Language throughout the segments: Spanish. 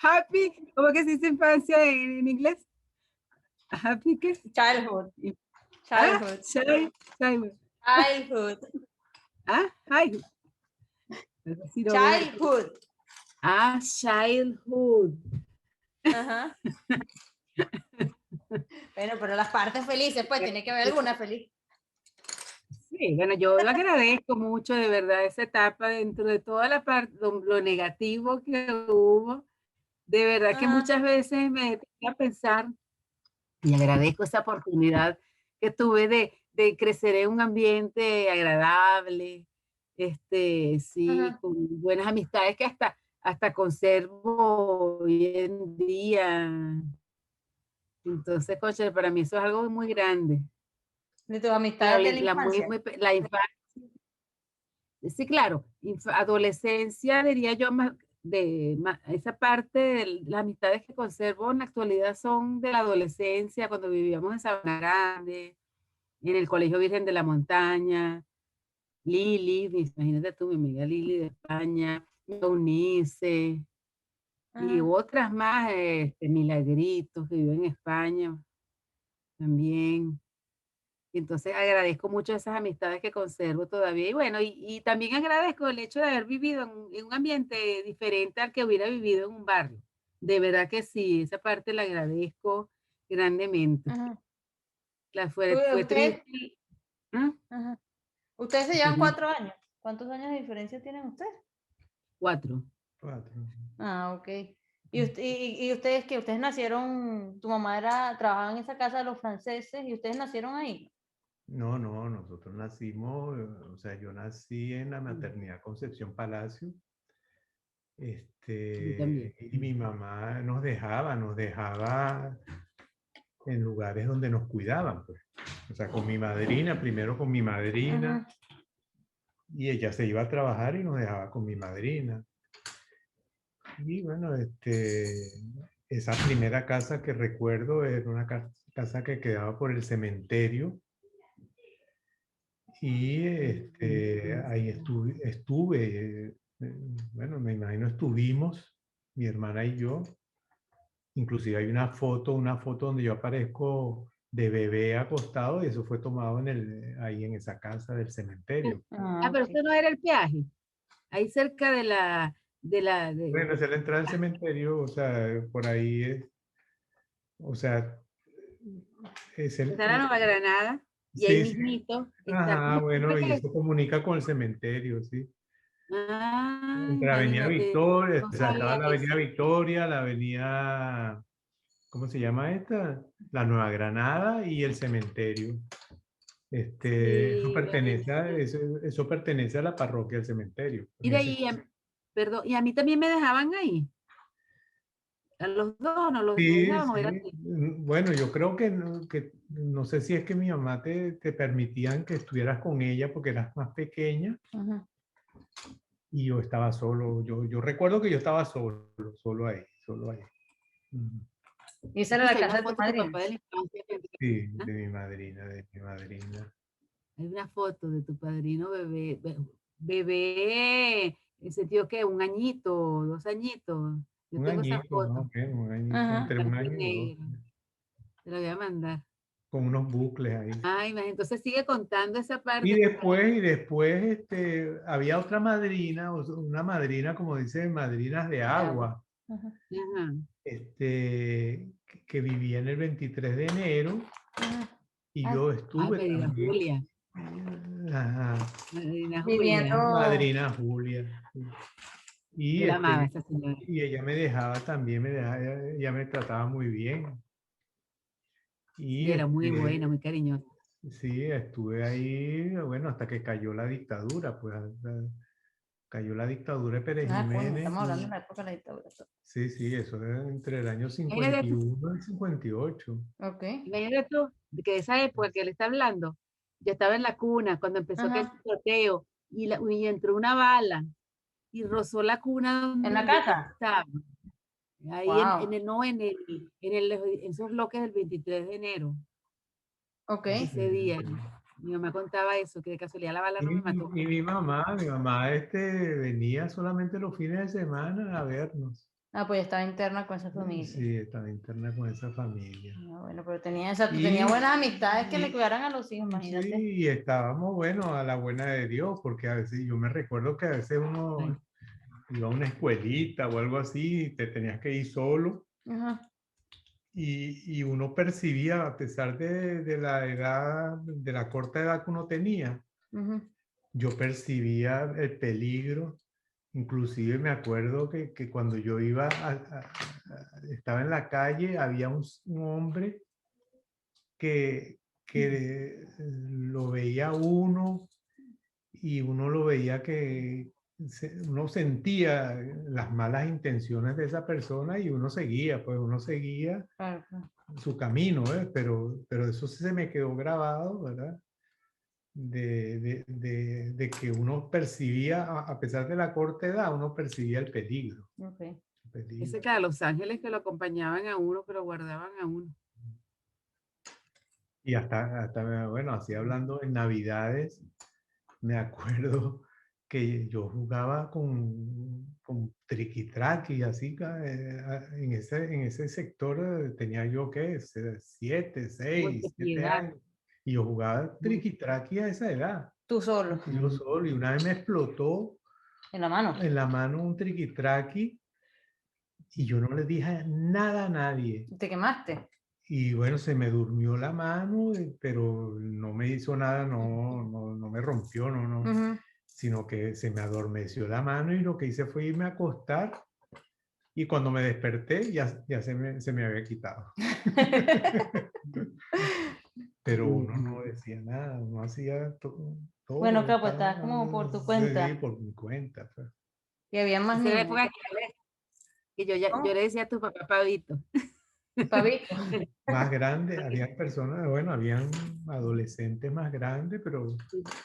Happy, ¿cómo que se dice infancia en inglés? Happy, ¿qué? Childhood. Ah, Childhood. childhood. Childhood. Ah, hi. Sí, no veo. Childhood. Ah, childhood. Ajá. Bueno, pero las partes felices, pues tiene que haber alguna feliz. Sí, bueno, yo le agradezco mucho de verdad esa etapa dentro de toda la parte, lo negativo que hubo. De verdad que Ajá. muchas veces me detengo a pensar y agradezco esa oportunidad que tuve de crecer en un ambiente agradable, sí, Ajá. con buenas amistades que hasta conservo hoy en día. Entonces, concha, para mí eso es algo muy grande. De tus amistades de la infancia. La infancia, sí, claro, adolescencia diría yo más esa parte de las amistades que conservo en la actualidad son de la adolescencia, cuando vivíamos en Sabana Grande, en el Colegio Virgen de la Montaña, Lili, imagínate tú, mi amiga Lili de España, Eunice, y Ajá. otras más, Milagritos, que vive en España también. Y entonces agradezco mucho esas amistades que conservo todavía. Y bueno, y también agradezco el hecho de haber vivido en un ambiente diferente al que hubiera vivido en un barrio. De verdad que sí, esa parte la agradezco grandemente. Ajá. Fue Ustedes, triste. ¿Ah? ajá. Ustedes se llevan 4 años. ¿Cuántos años de diferencia tienen ustedes? 4. 4. Ah, ok. ¿Y ustedes que ustedes nacieron, tu mamá trabajaba en esa casa de los franceses y ustedes nacieron ahí? No, nosotros nacimos, o sea, yo nací en la maternidad Concepción Palacio. Yo también. Y mi mamá nos dejaba en lugares donde nos cuidaban, pues. O sea, con mi madrina, primero con mi madrina, Ajá. y ella se iba a trabajar y nos dejaba con mi madrina. Y bueno, esa primera casa que recuerdo era una casa que quedaba por el cementerio. Y ahí estuve, bueno, me imagino estuvimos, mi hermana y yo. Inclusive hay una foto donde yo aparezco de bebé acostado y eso fue tomado ahí en esa casa del cementerio. Pero Ok. eso no era el peaje. Ahí cerca Bueno, esa es la entrada del cementerio, o sea, por ahí es, o sea, es está la Nueva Granada y ahí sí, sí. mismito está, Ajá, bueno, creo y que eso comunica con el cementerio, sí. Entre la Avenida imagínate, Victoria, no o sea, estaba sabía la Avenida eso. Victoria, la Avenida, ¿cómo se llama esta? La Nueva Granada y el cementerio. Sí, imagínate. Eso pertenece a la parroquia del cementerio. Y de ahí, perdón, y a mí también me dejaban ahí. A los dos no los Sí, dejaban, o era sí. así. Bueno, yo creo que no sé si es que mi mamá te permitían que estuvieras con ella porque eras más pequeña Ajá. y yo estaba solo. Yo recuerdo que yo estaba solo ahí, solo ahí. Ujú. Y esa era Incluso la hay casa una de tu foto de tu madrina. papá de la infancia. Sí, ¿Ah? de mi madrina, de mi madrina. Hay una foto de tu padrino bebé, bebé, en el sentido que 1 añito, 2 añitos. Yo Un tengo esa añito, más foto, o menos, un añito, Ajá. entre un blanco y año y dos, negro. Te la voy a mandar. con unos bucles ahí. Ay, entonces sigue contando esa Y parte. después había otra madrina, una madrina, como dicen, madrinas de De agua. agua, Ajá. Ajá. que vivía en el 23 de enero Ajá. y Ah, yo Ay, estuve Marina también. Julia. Ajá, Marina viviendo. Julia. madrina Julia. Y, Yo la amaba a esa señora. y ella me dejaba también, ella me trataba muy bien. Y Sí, era muy buena, muy cariñosa. sí, estuve ahí, bueno, hasta que cayó la dictadura, pues cayó la dictadura de Pérez Ah, coño, Jiménez. estamos hablando de la época de la dictadura. Sí, sí, eso era entre el año Imagínate tú, 51 y 58. Ok. imagínate tú, de que esa época que le está hablando, yo estaba en la cuna cuando empezó aquel Ajá. tiroteo y entró una bala y rozó la cuna En la donde yo casa. estaba. Ahí Wow. no, en esos bloques del 23 de enero, Ok. ese día. Mi mamá contaba eso, que de casualidad la bala no me mató. Y mi mamá venía solamente los fines de semana a vernos. Ah, pues estaba interna con esa familia. Sí, estaba interna con esa familia. Ah, bueno, pero tenía buenas amistades que le cuidaran a los hijos, imagínate. Sí, y estábamos, bueno, a la buena de Dios, porque a veces, yo me recuerdo que a veces uno iba a una escuelita o algo así, y te tenías que ir solo, Ajá. y uno percibía, a pesar de la edad, de la corta edad que uno tenía, Ujú. yo percibía el peligro. Inclusive me acuerdo que cuando yo iba estaba en la calle, había un hombre que lo veía uno, y uno lo veía que uno sentía las malas intenciones de esa persona, y uno seguía Claro, claro. su camino, ¿eh? Pero eso sí se me quedó grabado, ¿verdad? De que uno percibía, a pesar de la corta edad, uno percibía el peligro. Ok. El peligro. Ese que a los ángeles que lo acompañaban a uno, que lo guardaban a uno. Y hasta, bueno, así hablando en Navidades, me acuerdo que yo jugaba con triqui-traqui, así, en ese sector tenía yo, ¿qué? 7, 6, 7 Piedad. años. Y yo jugaba triqui-traqui a esa edad. Tú solo, Yo solo, y una vez me explotó en la mano. en la mano un triqui-traqui, y yo no le dije nada a nadie. Te quemaste. Y bueno, se me durmió la mano, pero no me hizo nada, no me rompió, Ujú. sino que se me adormeció la mano, y lo que hice fue irme a acostar, y cuando me desperté ya se me había quitado. Pero uno no decía nada, uno hacía todo. Bueno, claro, pues estabas como por tu cuenta. Sí, por mi cuenta. Pues. Y había más Esa era la niños. época que yo le decía a tu papá Pavito. Pavito. Más grande, había personas, bueno, habían adolescentes más grandes, pero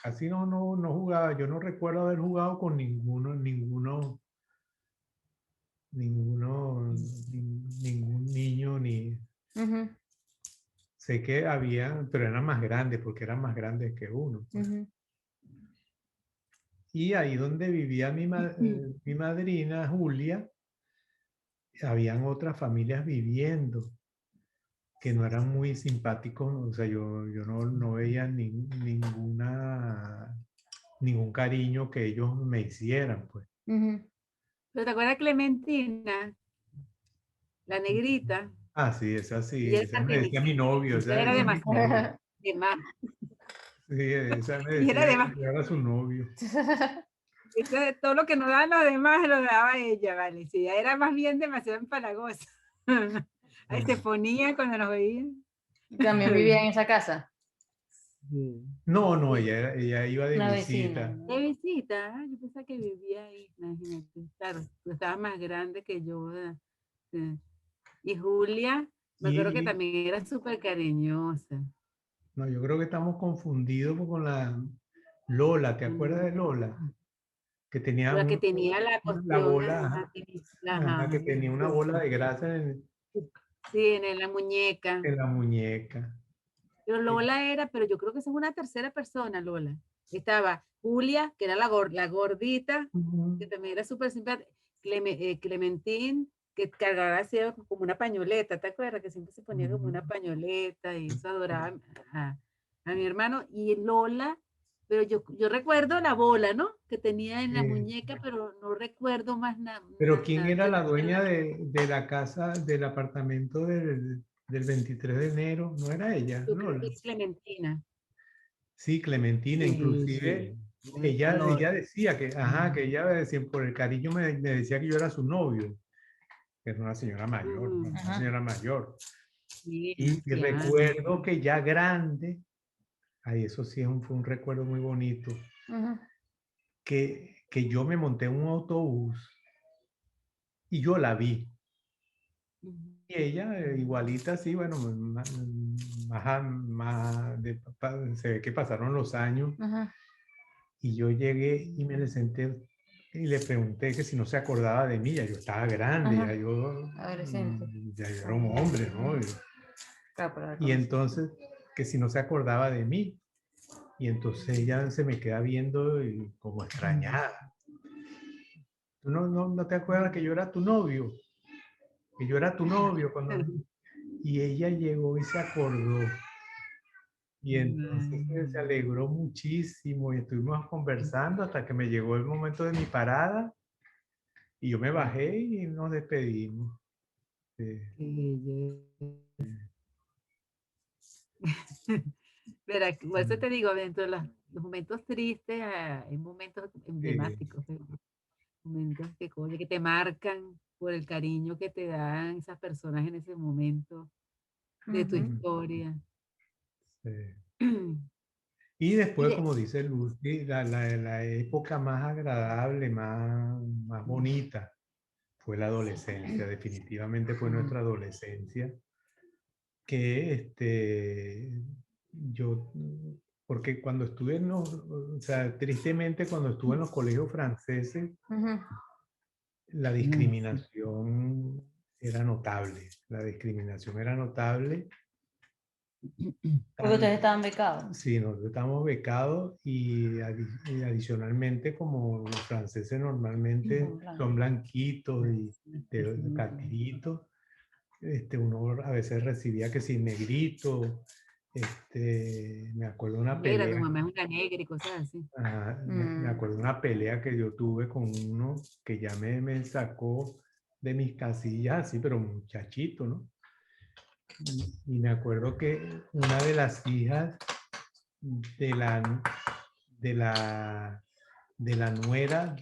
casi no jugaba. Yo no recuerdo haber jugado con ningún niño, ni Ujú, sé que había, pero eran más grandes, porque eran más grandes que uno. Pues. ujú. Y ahí donde vivía mi madrina, Julia, habían otras familias viviendo que no eran muy simpáticos. O sea, yo no veía ningún cariño que ellos me hicieran, pues. Ujú. ¿Pero te acuerdas Clementina? La negrita. Ah, sí, esa sí, Y ella esa me decía mi novio, esa era esa mi novio. de más. Sí, esa me Y era decía de más. que yo era su novio. Todo lo que nos daban los demás lo daba ella, ¿vale? Sí, ella era más bien demasiado empalagosa. Ahí se ponía cuando nos veían. También vivía en esa casa. No, ella iba de Una visita. vecina. De visita, yo pensaba que vivía ahí, imagínate. Claro, tú estabas más grande que yo, ¿verdad? Sí. Y Julia, me acuerdo que Y también era súper cariñosa. no, yo creo que estamos confundidos con la Lola. ¿Te acuerdas de Lola? Que tenía La que tenía la la cuestión, bola, ajá, que tenía una bola de grasa sí, en la muñeca. en la muñeca. Pero Lola era, pero yo creo que esa es una tercera persona, Lola. Estaba Julia, que era la gordita, que también era súper simpática. Clementín, que cargaba así como una pañoleta, ¿te acuerdas? Que siempre se ponía como una pañoleta y eso adoraba a mi hermano. Y Lola, pero yo recuerdo la bola, ¿no? Que tenía en la muñeca, pero no recuerdo más nada. Pero ¿quién era la dueña de la casa, del apartamento del 23 de enero? ¿No era ella, Yo creo Lola? que es Clementina. Sí, Clementina, Sí, inclusive sí. ella decía que ella decía, por el cariño me decía que yo era su novio, que era una señora mayor, una Ajá. señora mayor. Sí, Y anciana. recuerdo que ya grande, ay, eso sí fue un recuerdo muy bonito, Ujú. que yo me monté en un autobús y yo la vi. Y ella, igualita, sí, bueno, se ve que pasaron los años, Ajá. y yo llegué y me le senté y le pregunté que si no se acordaba de mí. Ya yo estaba grande, Ajá. ya yo Adolescente. era un hombre, ¿no? Claro, pero Y entonces, que si no se acordaba de mí. Y entonces ella se me queda viendo y como extrañada. ¿Tú no te acuerdas que yo era tu novio? Que yo era tu novio cuando... Y ella llegó y se acordó. Y entonces se alegró muchísimo y estuvimos conversando hasta que me llegó el momento de mi parada y yo me bajé y nos despedimos. Sí. Verá, por eso te digo, dentro de los momentos tristes hay momentos emblemáticos, momentos que, oye, que te marcan por el cariño que te dan esas personas en ese momento de tu historia. Sí. Y Y después, de- como dice Lucy, la época más agradable, más bonita, fue la adolescencia. Definitivamente fue nuestra adolescencia. Que yo, porque cuando estuve o sea, tristemente cuando estuve en los colegios franceses, la discriminación era notable. La discriminación era notable. Porque ustedes estaban becados. Sí, nosotros estamos becados y adicionalmente como los franceses normalmente son blanquitos y de catiritos, uno a veces recibía que sin negrito, me acuerdo de una Mira, tu pelea, mamá es una negra y cosas así. me acuerdo de una pelea que yo tuve con uno que ya me sacó de mis casillas así, pero muchachito, ¿no? Y me acuerdo que una de las hijas de de la, de la nuera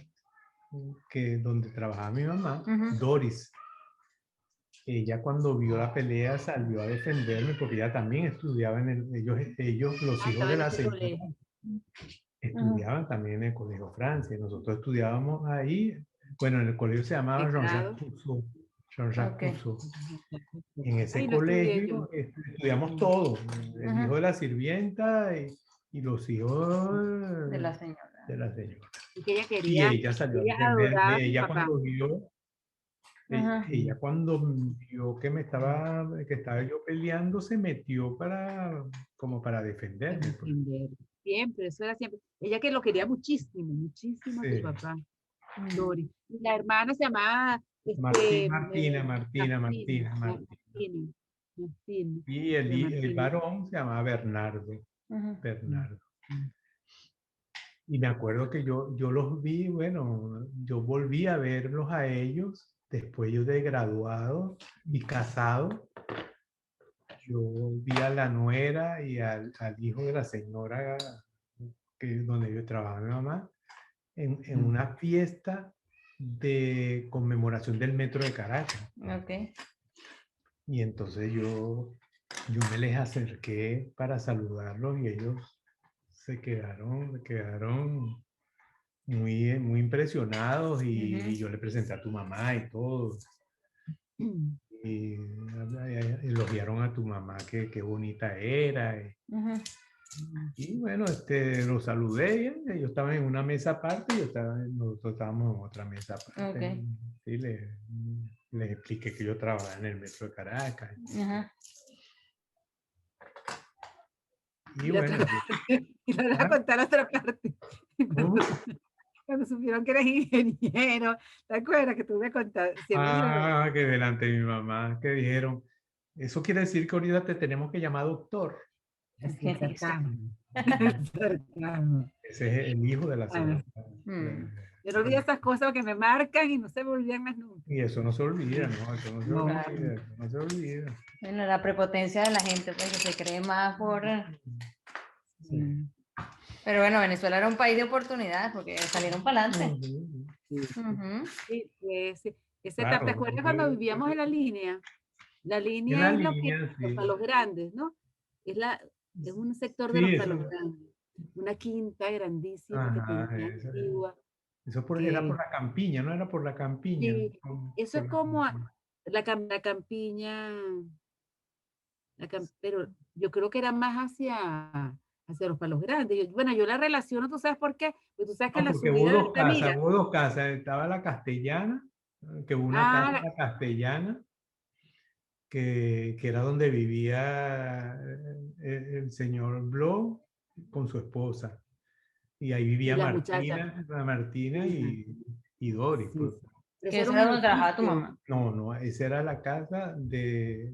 donde trabajaba mi mamá, Doris. Ella cuando vio la pelea salió a defenderme porque ella también estudiaba ellos los hijos Estaba de en la ese señora, colegio. estudiaban también en el Colegio Francia. Nosotros estudiábamos ahí, bueno, en el colegio se llamaba ¿Qué grado? Jean-Jacques Rousseau. Jean-Jacques Rousseau. En ese Ahí lo estudié yo. colegio estudiamos todo, el hijo de la sirvienta y los hijos De la señora. de la señora. Y que Y ella salió a ella defenderme. adoraba a mi Ella papá. cuando vio, ella cuando vio que que estaba yo peleando, se metió como para defenderme. Pues. Defender. Siempre, eso era siempre. Ella que lo quería muchísimo, muchísimo a tu Sí. papá. Doris. Y la hermana se llamaba Martina. Martina. Y el varón se llamaba Bernardo. Bernardo. Y me acuerdo que yo los vi, bueno, yo volví a verlos a ellos después yo de graduado y casado. Yo vi a la nuera y al hijo de la señora donde yo trabajaba mi mamá en una fiesta de conmemoración del metro de Caracas. Okay. Y entonces yo me les acerqué para saludarlos y ellos se quedaron muy impresionados y yo le presenté a tu mamá y todo. Y elogiaron a tu mamá que qué bonita era. Y bueno, lo saludé, ellos estaban en una mesa aparte y nosotros estábamos en otra mesa aparte. Okay. Sí, les expliqué que yo trabajaba en el metro de Caracas. Y bueno. Y le voy a contar otra parte. Cuando supieron que eres ingeniero, ¿te acuerdas que tú me contaste? Que delante de mi mamá, que dijeron, eso quiere decir que ahorita te tenemos que llamar doctor. Ese es el hijo de la señora. Yo no olvido esas cosas que me marcan y no se me olvidan más nunca. Y eso no se olvida, ¿no? Eso no se olvida, eso no se olvida. Bueno, la prepotencia de la gente, pues, que se cree más por... Sí. Pero bueno, Venezuela era un país de oportunidades porque salieron para adelante. Sí, sí. Esa Claro, etapa, ¿te acuerdas cuando vivíamos en la línea? La línea es lo que sí. los Palos Grandes, ¿no? Es un sector de los Palos Grandes. Una quinta grandísima que tenía antigua. Eso era por la campiña, ¿no? Era por la campiña. Sí, eso es como la campiña, pero yo creo que era más hacia los Palos Grandes. Bueno, yo la relaciono, ¿tú sabes por qué? Porque tú sabes que No, la porque subida de Altamira. hubo dos casas. Estaba la castellana, que hubo una casa la castellana, que era donde vivía el señor Blo, con su esposa. Y ahí Y vivía las muchachas. Martina y Doris. Sí, Pues. sí. Que Eso era esa un era donde trabajaba tu edificio mamá. No, esa era la casa de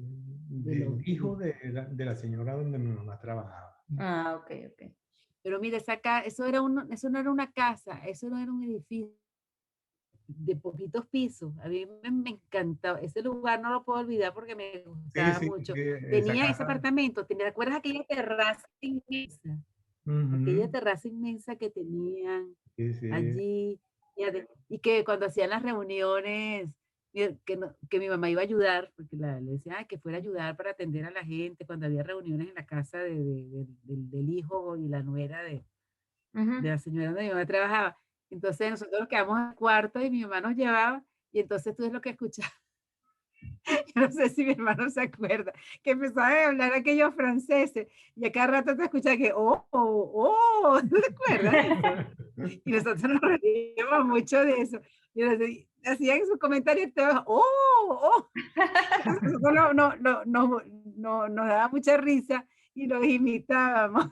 del los... hijo de la señora donde mi mamá trabajaba. Ah, ok, ok. Pero mira, eso no era una casa, eso no era un edificio de poquitos pisos. A mí me encantaba. Ese lugar no lo puedo olvidar porque me Sí, gustaba sí, mucho. esa Tenía ese casa. apartamento, ¿te acuerdas aquella terraza inmensa? Aquella Ujú, terraza inmensa que tenían sí, sí. allí. Y que cuando hacían las reuniones, que mi mamá iba a ayudar, porque le decía "Ay, que fuera a ayudar para atender a la gente, cuando había reuniones en la casa del hijo y la nuera de Ujú. la señora donde mi mamá trabajaba. Entonces nosotros nos quedamos en el cuarto y mi mamá nos llevaba y entonces tú es lo que escuchabas. Yo no sé si mi hermano se acuerda, que empezaban a hablar aquellos franceses y a cada rato te escuchaba que, ¿no te acuerdas de eso? Y nosotros nos reíamos mucho de eso. Y hacían sus comentarios todos, Entonces nosotros nos daba mucha risa y los imitábamos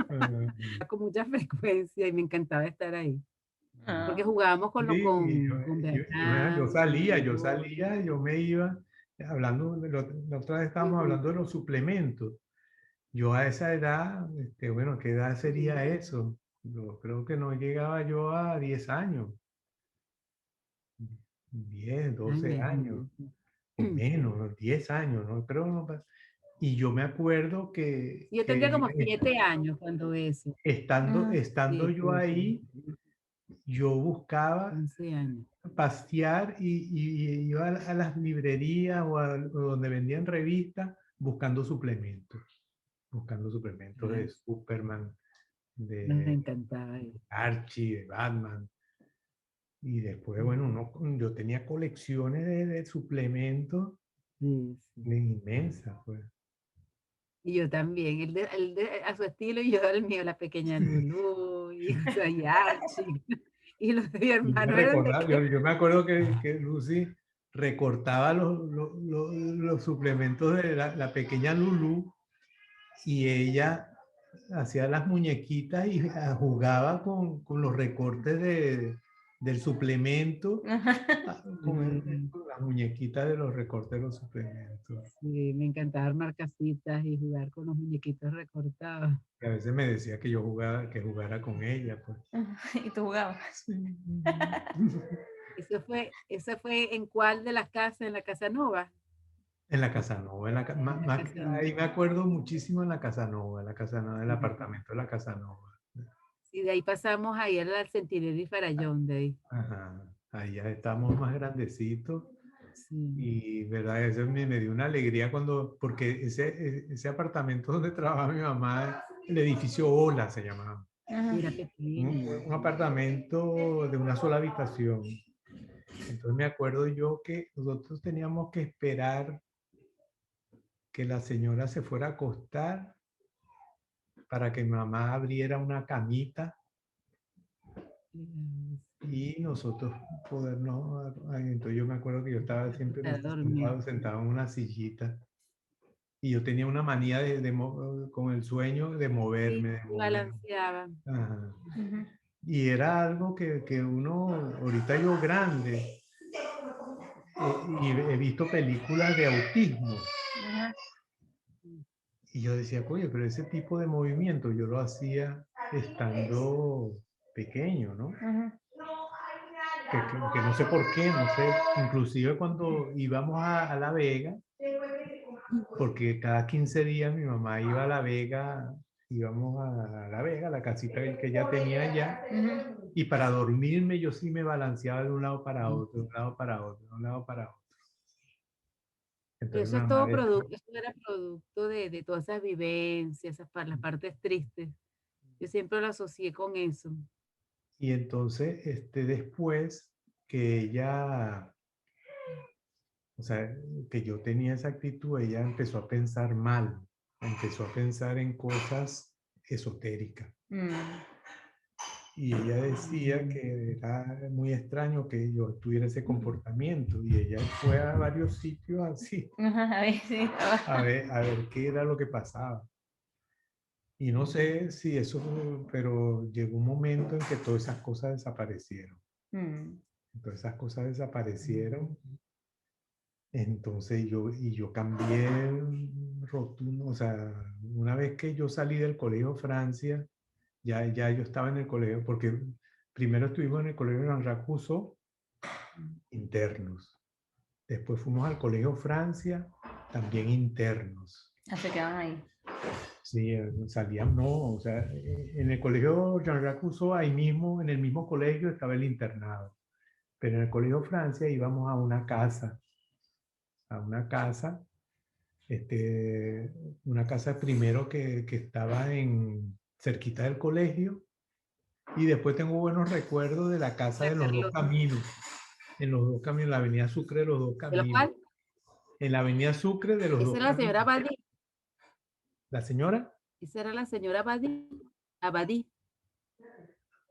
Ah, con mucha frecuencia y me encantaba estar ahí. Porque Ah, jugábamos sí, con yo Bertrand, salía, yo me iba, hablando, la otra vez estábamos hablando de los suplementos. Yo a esa edad, bueno, ¿qué edad sería eso? Yo creo que no llegaba yo a 10 años, 10 ay, 12 años, imagínate. o menos, 10 años, no creo. No, y yo me acuerdo Yo tendría como 7 años cuando eso, mm, estando yo 7, ahí, yo buscaba 11 años. pasear y iba a las librerías o donde vendían revistas buscando suplementos de Ay, Superman, nos de encantaba eso. Archie, de Batman. Y después, bueno, yo tenía colecciones de suplementos Sí, sí. inmensas, pues. Y yo también, a su estilo y yo al mío, la pequeña Lulú, y, o sea, y Archie, y los de mi Y hermano eran de que, yo me acuerdo que Lucy recortaba los suplementos de la pequeña Lulu y ella hacía las muñequitas y jugaba con los recortes del suplemento, con las muñequitas de los recortes de los suplementos. sí, me encantaba armar casitas y jugar con los muñequitos recortados. Y a veces me decía que jugara con ella, pues. y tú jugabas. Sí. Eso fue en cuál de las casas, en la Casa Nova. En la Casanova, En la Casa Nova. ahí me acuerdo muchísimo en la Casanova, el apartamento de la Casanova. Y de ahí pasamos ahí al Centinela y Farallón, de ahí. Ajá, ahí ya estamos más grandecitos Sí. y, verdad, eso me dio una alegría porque ese apartamento donde trabaja mi mamá, el edificio Ola se llamaba, Ajá. Era pequeño. un apartamento de una sola habitación. Entonces me acuerdo yo que nosotros teníamos que esperar que la señora se fuera a acostar para que mi mamá abriera una camita y nosotros podernos. Entonces yo me acuerdo que yo estaba siempre Para dormir. sentado en una sillita y yo tenía una manía con el sueño de Sí, moverme, de se moverme. balanceaba. Ajá. Ujú. Y era algo que uno, ahorita yo grande, y he visto películas de autismo. Ajá. Y yo decía, coño, pero ese tipo de movimiento yo lo hacía estando pequeño, ¿no? Ajá. Que no sé por qué, no sé. Inclusive cuando íbamos a La Vega, porque cada 15 días mi mamá iba a La Vega, íbamos a La Vega, la casita que ella tenía allá, Ajá. y para dormirme yo sí me balanceaba de un lado para otro, de un lado para otro, de un lado para otro. Pero Entonces mi eso es mamá todo decía, producto, eso era producto de todas esas vivencias, las partes tristes. Yo siempre lo asocié con eso. y entonces después que ella, o sea, que yo tenía esa actitud, ella empezó a pensar mal, empezó a pensar en cosas esotéricas. Mm. Y ella decía que era muy extraño que yo tuviera ese comportamiento. Y ella fue a varios sitios así Ajá, a ver, sí, estaba. a ver qué era lo que pasaba. Y no sé si eso, pero llegó un momento en que todas esas cosas desaparecieron. Mm. Todas esas cosas desaparecieron. Entonces yo cambié rotundo. O sea, una vez que yo salí del colegio Francia, ya yo estaba en el colegio, porque primero estuvimos en el colegio Jean-Jacques Rousseau, internos. Después fuimos al colegio Francia, también internos. Se quedan ahí. Sí, salían, no, o sea, en el colegio Jean-Jacques Rousseau, ahí mismo, en el mismo colegio estaba el internado. Pero en el colegio Francia íbamos a una casa, una casa primero que estaba cerquita del colegio, y después tengo buenos recuerdos de la casa de los dos Carlota. caminos, en los dos caminos, la avenida Sucre de los dos ¿De lo caminos. cual? En la avenida Sucre de los Esa dos era la señora caminos. Abadí. ¿La señora? Esa era la señora Abadí,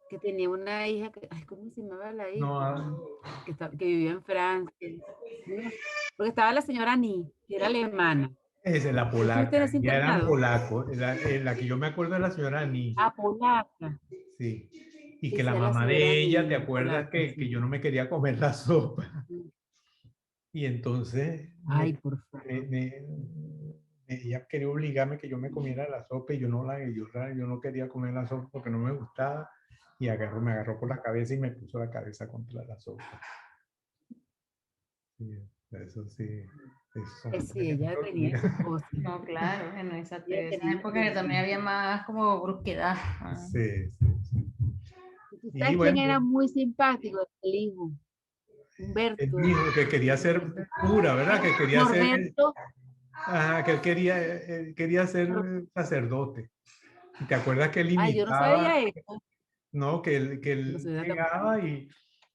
que tenía una hija, ay, ¿cómo se llamaba la hija? No, Que vivía en Francia. ¿No? Porque estaba la señora Ni, que era alemana. esa es la ¿Tú estuviste en polaca, ese ya eran internado? polacos, la que yo me acuerdo de la señora Ni. Ah, polaca. Sí. Y que la Esa es la mamá señora de ella, ¿te Ni, acuerdas polaca, que sí. yo no me quería comer la sopa? Y entonces Ay, por favor. ella quería obligarme que yo me comiera la sopa, y yo no quería comer la sopa porque no me gustaba, y me agarró por la cabeza y me puso la cabeza contra la sopa. Sí, eso sí. Eso son Sí, ella tenía sus cosas. No, claro, en esa Ella tenía época que también había más como brusquedad. Sí. ¿Tú Y sabes quién bueno, era muy simpático? El hijo, él Humberto. dijo que quería ser cura, ¿verdad? Que quería ser, Norberto. que él quería ser sacerdote. ¿Y te acuerdas que él Ay, yo no sabía imitaba? eso. No, que No él sabía tampoco. llegaba y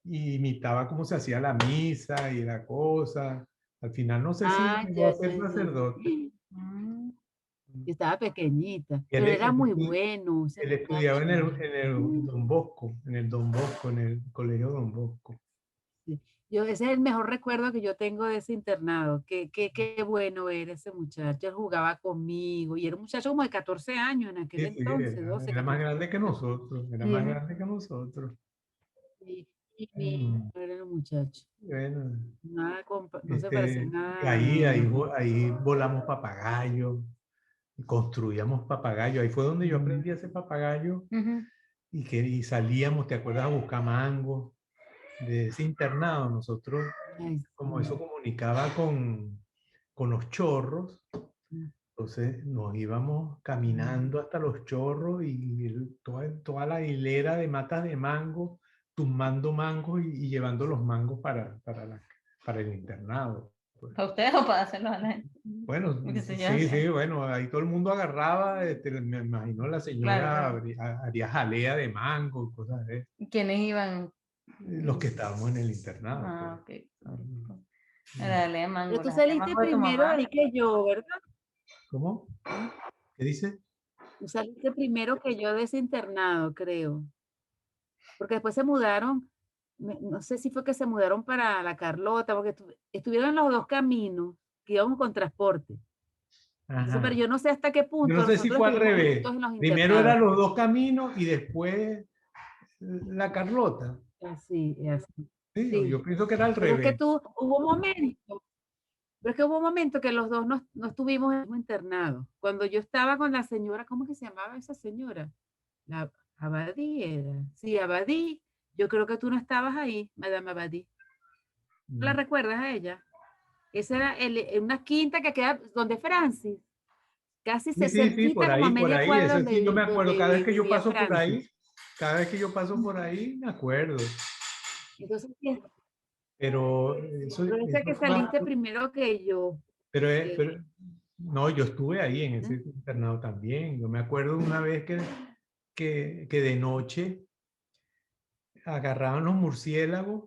imitaba cómo se hacía la misa y la cosa. Al final no sé si Ah, llegó ya, a ser ya, sacerdote. ya. Yo estaba pequeñita, Y pero era muy bueno ese él estudiaba muchacho. en el Don Bosco, en el colegio Don Bosco. Sí. Ese es el mejor recuerdo que yo tengo de ese internado. Qué bueno era ese muchacho. Él jugaba conmigo y era un muchacho como de 14 años en aquel Sí, sí, entonces, 12, era más 14 grande que años. nosotros, era más grande que nosotros. Y mi Mm, era el muchacho. bueno, Nada, no se parecía y ahí, nada. ahí volamos papagayo, construíamos papagayo. Ahí fue donde yo aprendí a hacer papagayo, y salíamos, ¿te acuerdas? A buscar mango de ese internado. Nosotros, Ay, como sí. eso comunicaba con los chorros, Mm. entonces nos íbamos caminando hasta los chorros, y toda la hilera de matas de mango, tumbando mangos y llevando los mangos para el internado. Pues. ¿Para ustedes o para hacerlo a la gente? Bueno, Porque si yo sí, hacía. bueno, ahí todo el mundo agarraba, me imagino la Claro, señora claro. haría jalea de mango y cosas de eso. ¿Quiénes iban? Los que estábamos en el internado. Ah, Pues. ok. La ley de Pero mango, tú la de saliste mango de tu primero mamá. ahí que yo, ¿verdad? ¿Cómo? ¿Qué dice? Tú saliste primero que yo de ese internado, creo. Porque después se mudaron, no sé si fue que se mudaron para la Carlota, porque estuvieron en los dos caminos, que íbamos con transporte. Entonces, pero Ajá. yo no sé hasta qué Yo punto no sé si nosotros fue al estuvimos revés. juntos en los Primero internados. eran los dos caminos y después la Carlota. Así, así. Sí, Sí. yo pienso que era al Pero es que revés. hubo un momento que los dos no estuvimos en el mismo internado. Cuando yo estaba con la señora, ¿cómo que se llamaba esa señora? La Abadí era. Sí, Abadí. Yo creo que tú no estabas ahí, Madame Abadí. ¿La Mm. recuerdas a ella? Esa era una quinta que queda donde Francis, casi Sí, se sí, cerquita como a por media ahí. cuadra Eso sí, yo me acuerdo. Cada vez donde que yo vivía paso por Francis. ahí, me acuerdo. Entonces, Pero pero esa eso que fue saliste primero que yo. pero no, yo estuve ahí en ese ¿Eh? internado también. Yo me acuerdo una vez que de noche agarraban los murciélagos,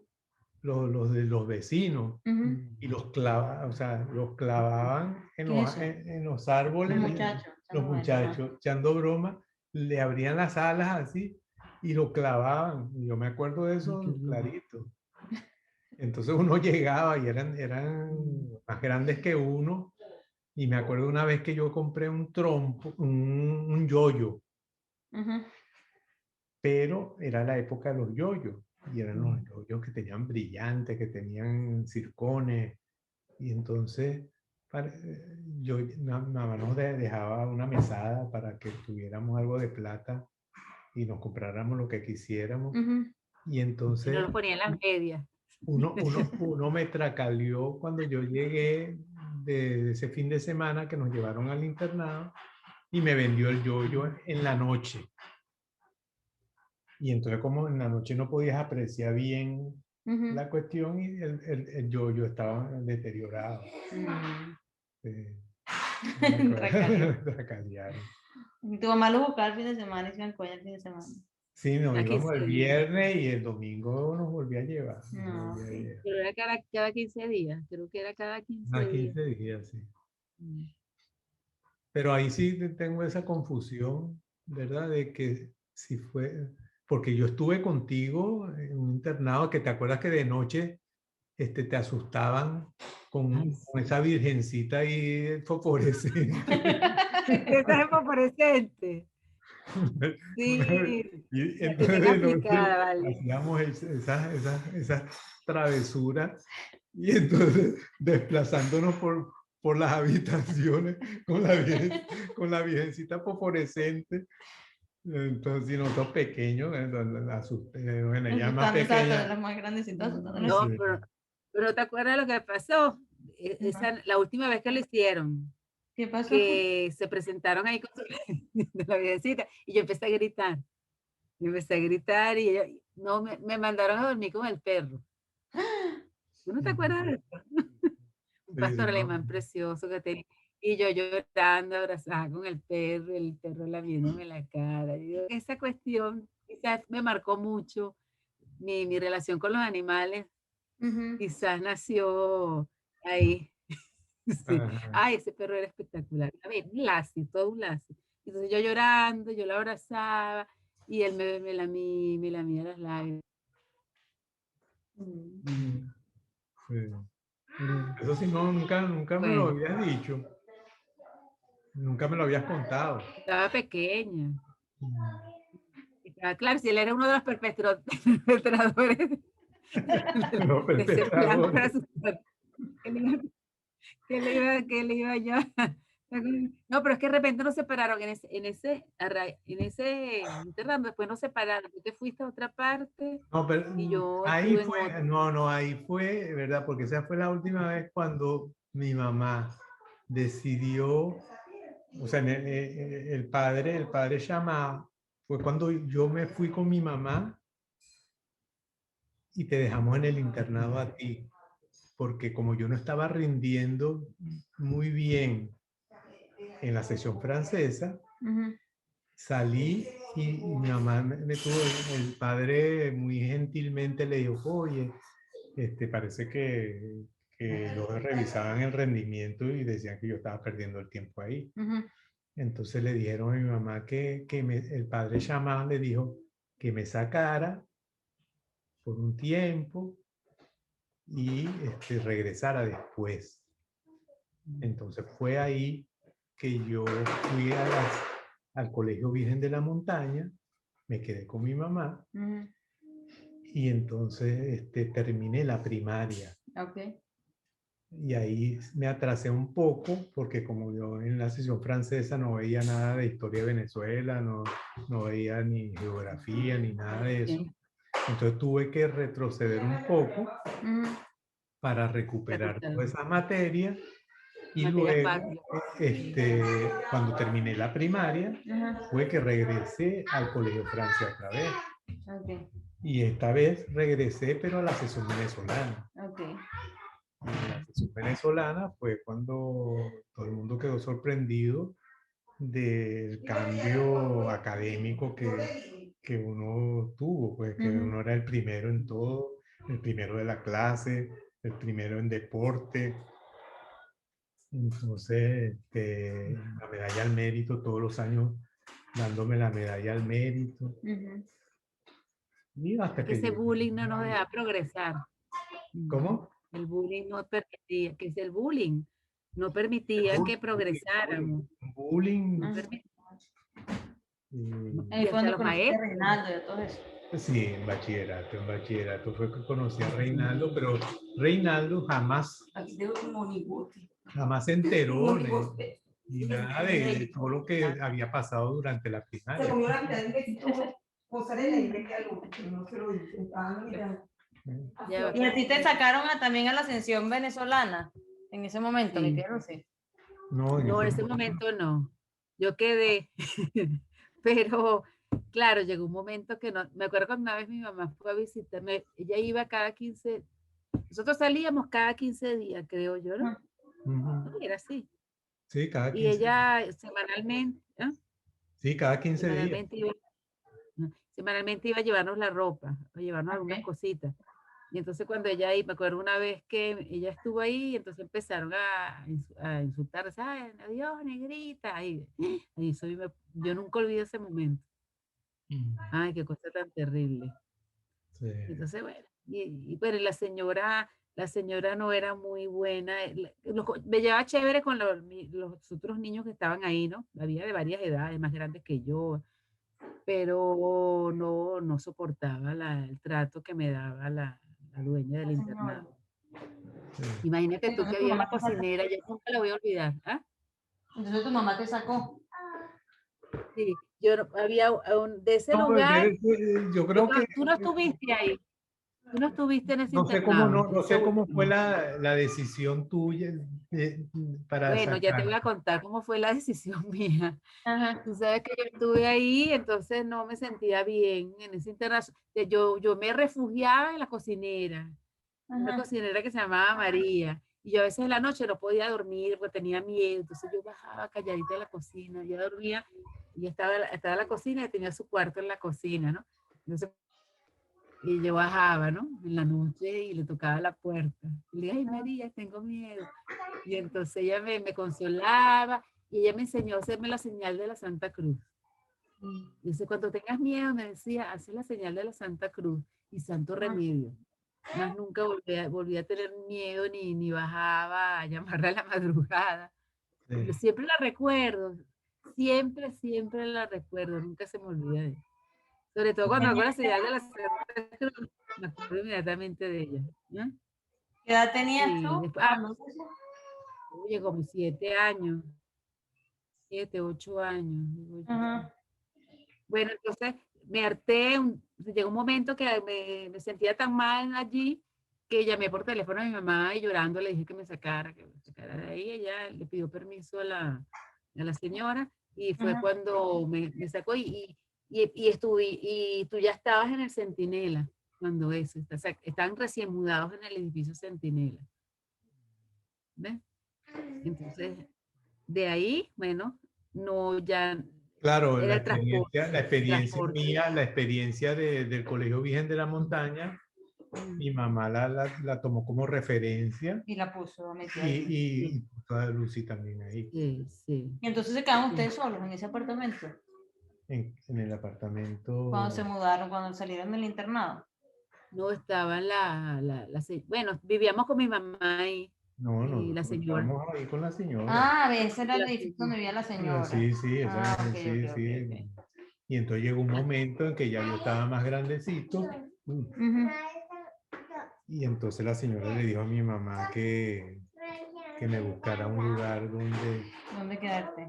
los de los vecinos, y o sea, los clavaban ¿Qué es eso? en los árboles, Los muchachos. los muchachos, echando broma, le abrían las alas así y lo clavaban. Y yo me acuerdo de eso clarito. Entonces uno llegaba y eran más grandes que uno, Y me acuerdo una vez que yo compré un trompo, un yoyo, Ujú. pero era la época de los yoyos. Y eran los yoyos que tenían brillantes, que tenían circones. Y entonces mamá nos dejaba una mesada para que tuviéramos algo de plata y nos compráramos lo que quisiéramos. Ujú. Y Y no entonces lo ponía en las medias. uno me tracaleó cuando yo llegué de ese fin de semana que nos llevaron al internado y me vendió el yoyo en la noche. Y entonces como en la noche no podías apreciar bien Ujú. la cuestión y el yoyo estaba deteriorado. Mm. Me Tracaleó. tracalearon. Tu mamá lo buscaba el fin de semana y se iban con ella el fin de semana. Sí, nos A íbamos 15 el días. viernes y el domingo nos volvía a llevar. Nos No, volvía a sí. llevar. Pero era cada 15 días. Creo que era cada 15 Unos días. 15 días, sí. Mm. Pero ahí sí tengo esa confusión, ¿verdad? De que si fue, porque yo estuve contigo en un internado que te acuerdas que de noche te asustaban Ay, con esa virgencita ahí fosforescente. esa es fosforescente. Sí, Y la entonces tenían de noche aplicada, vale. hacíamos esas travesuras y entonces desplazándonos por las habitaciones con la virgencita fosforescente. Entonces, si nosotros pequeños, bueno, ella más Asustando, exacto, de pequeña. los más grandecitos, asustando a los No, Sí. chiquitos. pero ¿te acuerdas lo que pasó? La última vez que lo hicieron, ¿Qué pasó? que se presentaron ahí con de la viejecita y yo empecé a gritar. Y empecé a gritar y no, me mandaron a dormir con el perro. ¿Tú no te acuerdas de eso? Un Sí, sí, pastor no. alemán precioso que tenía. Y yo llorando, abrazada con el perro lamiéndome la cara. Y digo, esa cuestión quizás me marcó mucho mi relación con los animales. Ujú. Quizás nació ahí. Sí. Ajá. Ay, ese perro era espectacular. A ver, un lassie, todo un lassie. Entonces yo llorando, yo lo abrazaba y él me lamía las lágrimas. Mm. Sí. Eso sí, no, nunca me lo Bueno, habías dicho. Nunca me lo habías contado. estaba pequeña. Claro, si él era uno de los perpetradores Los de ese plan para perpetradores. asustar. ¿Qué le iba, qué le iba yo? No, pero es que de repente nos separaron en ese interrando, después nos separaron. Tú te fuiste a otra parte No, pero y yo ahí estuve en fue, otra. no, ahí fue, ¿verdad? Porque esa fue la última vez cuando mi mamá decidió, o sea, el padre Shammah, fue cuando yo me fui con mi mamá y te dejamos en el internado a ti, porque como yo no estaba rindiendo muy bien en la sesión francesa, Ujú. salí y mi mamá me tuvo, el padre muy gentilmente le dijo, oye, parece que los revisaban el rendimiento y decían que yo estaba perdiendo el tiempo ahí. Ujú. Entonces le dijeron a mi mamá el padre chamán le dijo que me sacara por un tiempo y regresara después. Entonces fue ahí que yo fui al Colegio Virgen de la Montaña, me quedé con mi mamá Ujú. y entonces terminé la primaria. Ok. Y ahí me atrasé un poco porque como yo en la sesión francesa no veía nada de historia de Venezuela, no veía ni geografía ni nada de eso. Ok, Entonces tuve que retroceder un poco Ujú. para recuperar toda esa materia y materias luego, básicas. cuando terminé la primaria, Ajá. fue que regresé al Colegio Francia otra vez. Ok. Y esta vez regresé, pero a la sesión venezolana. Ok. Y en la sesión venezolana fue cuando todo el mundo quedó sorprendido del cambio académico que uno tuvo, pues que Ujú. uno era el primero en todo, el primero de la clase, el primero en deporte. Entonces, la medalla al mérito, todos los años dándome la medalla al mérito. Ujú. Y hasta Que que ese llegué. bullying no nos deja progresar. ¿Cómo? El bullying no permitía, que es el bullying. no permitían que progresáramos. Bullying. Ajá. y- Ahí Y fue hasta donde los conociste a maestros. Reinaldo y todo eso. Sí, en bachillerato fue que conocí a Reinaldo, pero Reinaldo jamás se enteró ni nada de todo lo que había pasado durante la primaria. Ya, Y a ti te sacaron también a la Ascensión venezolana en ese momento, Sí. Miguel, no sé. No, No, en ese momento no. Yo quedé. Pero, claro, llegó un momento que no. Me acuerdo cuando una vez mi mamá fue a visitarme. Ella iba cada 15. Nosotros salíamos cada 15 días, creo yo, ¿no? Ujú. Era así. Sí, cada Y 15 días. ella semanalmente, ¿ah? Sí, cada 15 días. Semanalmente iba, ¿no? Semanalmente iba a llevarnos la ropa, a llevarnos algunas Ok. cositas. Y entonces cuando ella ahí, me acuerdo una vez que ella estuvo ahí, y entonces empezaron a insultarse, ay, adiós, negrita. Y eso yo nunca olvido ese momento. Ay, qué cosa tan terrible. Sí. Entonces, bueno, y bueno, y la señora no era muy buena. Me llevaba chévere con los otros niños que estaban ahí, ¿no? Había de varias edades, más grandes que yo, pero no soportaba el trato que me daba la dueña del internado. Sí. Imagínate tú que Entonces tu había mamá una te sacó. cocinera, yo nunca la voy a olvidar. ¿Ah? Entonces tu mamá te sacó. Sí, yo había de ese No, lugar, yo creo que tú no estuviste ahí, tú no estuviste en ese no sé cómo internado, no ese sé cómo fue último. la decisión tuya para Bueno, ya te voy sacar. a contar cómo fue la decisión mía. Ajá. Tú sabes que yo estuve ahí, entonces no me sentía bien en ese internado. Yo me refugiaba en la cocinera, una Ajá. cocinera que se llamaba María. Y yo a veces en la noche no podía dormir porque tenía miedo. Entonces yo bajaba calladita de la cocina, yo dormía y estaba en la cocina y tenía su cuarto en la cocina, ¿no? Entonces, y yo bajaba, ¿no? En la noche y le tocaba la puerta. Y le dije, ay María, tengo miedo. Y entonces ella me consolaba y ella me enseñó a hacerme la señal de la Santa Cruz. Dice, cuando tengas miedo, me decía, hace la señal de la Santa Cruz y Santo Remedio. Más nunca volví a tener miedo ni bajaba a llamarla a la madrugada. Sí. Siempre la recuerdo, siempre la recuerdo, nunca se me olvida de ella. Sobre todo cuando hago la señal de la Santa Cruz, me acuerdo inmediatamente de ella. ¿No? ¿Qué edad tenías Sí, tú después, cuando eso? oye, como 7 años, 7, 8 años. Digo yo. Ajá. Bueno, entonces me harté, llegó un momento que me sentía tan mal allí que llamé por teléfono a mi mamá y llorando le dije que me sacara de ahí. Ella le pidió permiso a la señora y fue Ajá. cuando me sacó y estuve, y tú ya estabas en el Centinela cuando eso, estaban recién mudados en el edificio Centinela. ¿Ves? Entonces, de ahí, bueno, no, ya Claro, era el transporte. la experiencia Transporte. mía, la experiencia del Colegio Virgen de la Montaña, mi mamá la tomó como referencia Y la puso a meter y, ahí. Sí, y puso a Lucy también ahí, sí, sí, Y entonces se quedaron sí. ustedes solos en ese apartamento. en el Cuando se apartamento. mudaron, cuando salieron del internado. No estaba bueno, vivíamos con mi mamá No, y la nosotros señora. estábamos ahí con la señora. Ah, ese era el La edificio donde señora. vivía la señora. Sí, sí, Ah, ok, sí, ok, sí. ok. Y entonces llegó un momento en que ya yo estaba más grandecito. Ujú. Y entonces la señora le dijo a mi mamá que me buscara un lugar donde... ¿Dónde quedarte?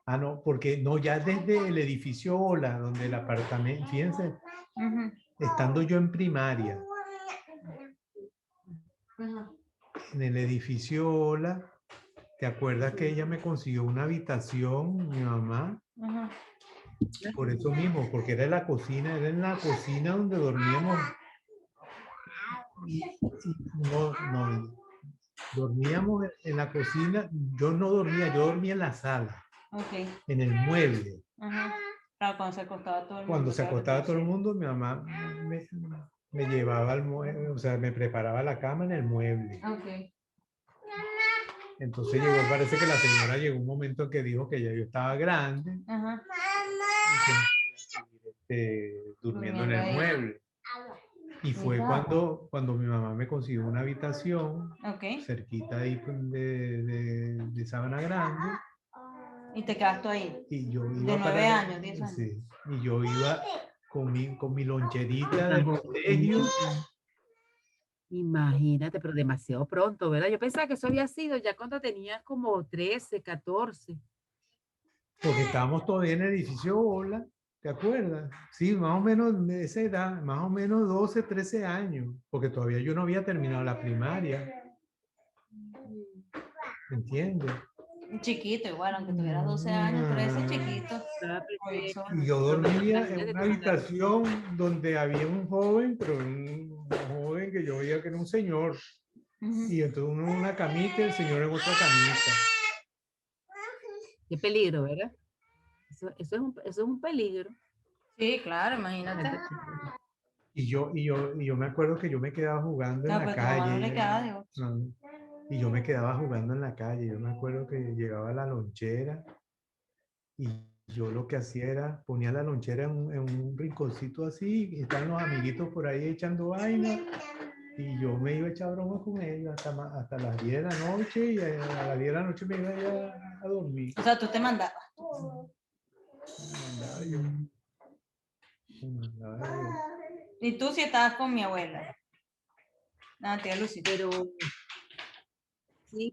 Ah, no, porque no, ya desde el edificio Ola, donde el apartamento, fíjense, Ujú. estando yo en primaria, Ajá. en el edificio Ola, ¿te acuerdas que ella me consiguió una habitación, mi mamá? Ajá. Por eso mismo, porque era en la cocina donde dormíamos. Y dormíamos en la cocina, yo no dormía, yo dormía en la sala, Ok. en el mueble. Ajá. Claro, cuando se acostaba todo el Cuando mundo. se Claro, acostaba todo el sí. mundo, mi mamá me llevaba al mueble, o sea, me preparaba la cama en el mueble. Ok. Entonces parece que la señora llegó un momento en que dijo que ya yo estaba grande Ajá. y que no podía seguir, durmiendo en Durmiendo el ahí. mueble. Y fue cuando mi mamá me consiguió una habitación Ok. cerquita ahí de Sabana Grande. Y te quedaste ahí. Y yo iba De 9 años, 10 años. Sí, y yo iba con mi loncherita del colegio. Imagínate, pero demasiado pronto, ¿verdad? Yo pensaba que eso había sido ya cuando tenías como 13, 14. Porque estábamos todavía en el edificio Ola, ¿te acuerdas? Sí, más o menos de esa edad, más o menos 12, 13 años, porque todavía yo no había terminado la primaria. ¿Entiendes? Chiquito, igual, aunque tuvieras 12 años, 13, chiquito. Y yo dormía en una habitación donde había un joven, pero un joven que yo veía que era un señor. Y entonces uno en una camita y el señor en otra camita. Qué peligro, ¿verdad? Eso es un peligro. Sí, claro, imagínate. Y yo me acuerdo que yo me quedaba jugando en No, la pues tu mamá no le calle. quedaba de otra. No, y yo me quedaba jugando en la calle. Yo me acuerdo que llegaba la lonchera y yo lo que hacía era ponía la lonchera en un rinconcito así, y estaban los amiguitos por ahí echando vaina, y yo me iba a echar broma con ellos hasta las 10 de la noche, y a las 10 de la noche me iba ya a dormir. O sea, tú te mandabas. Me mandaba yo. Me mandaba yo. Y tú sí estabas con mi abuela. No, tía Lucy.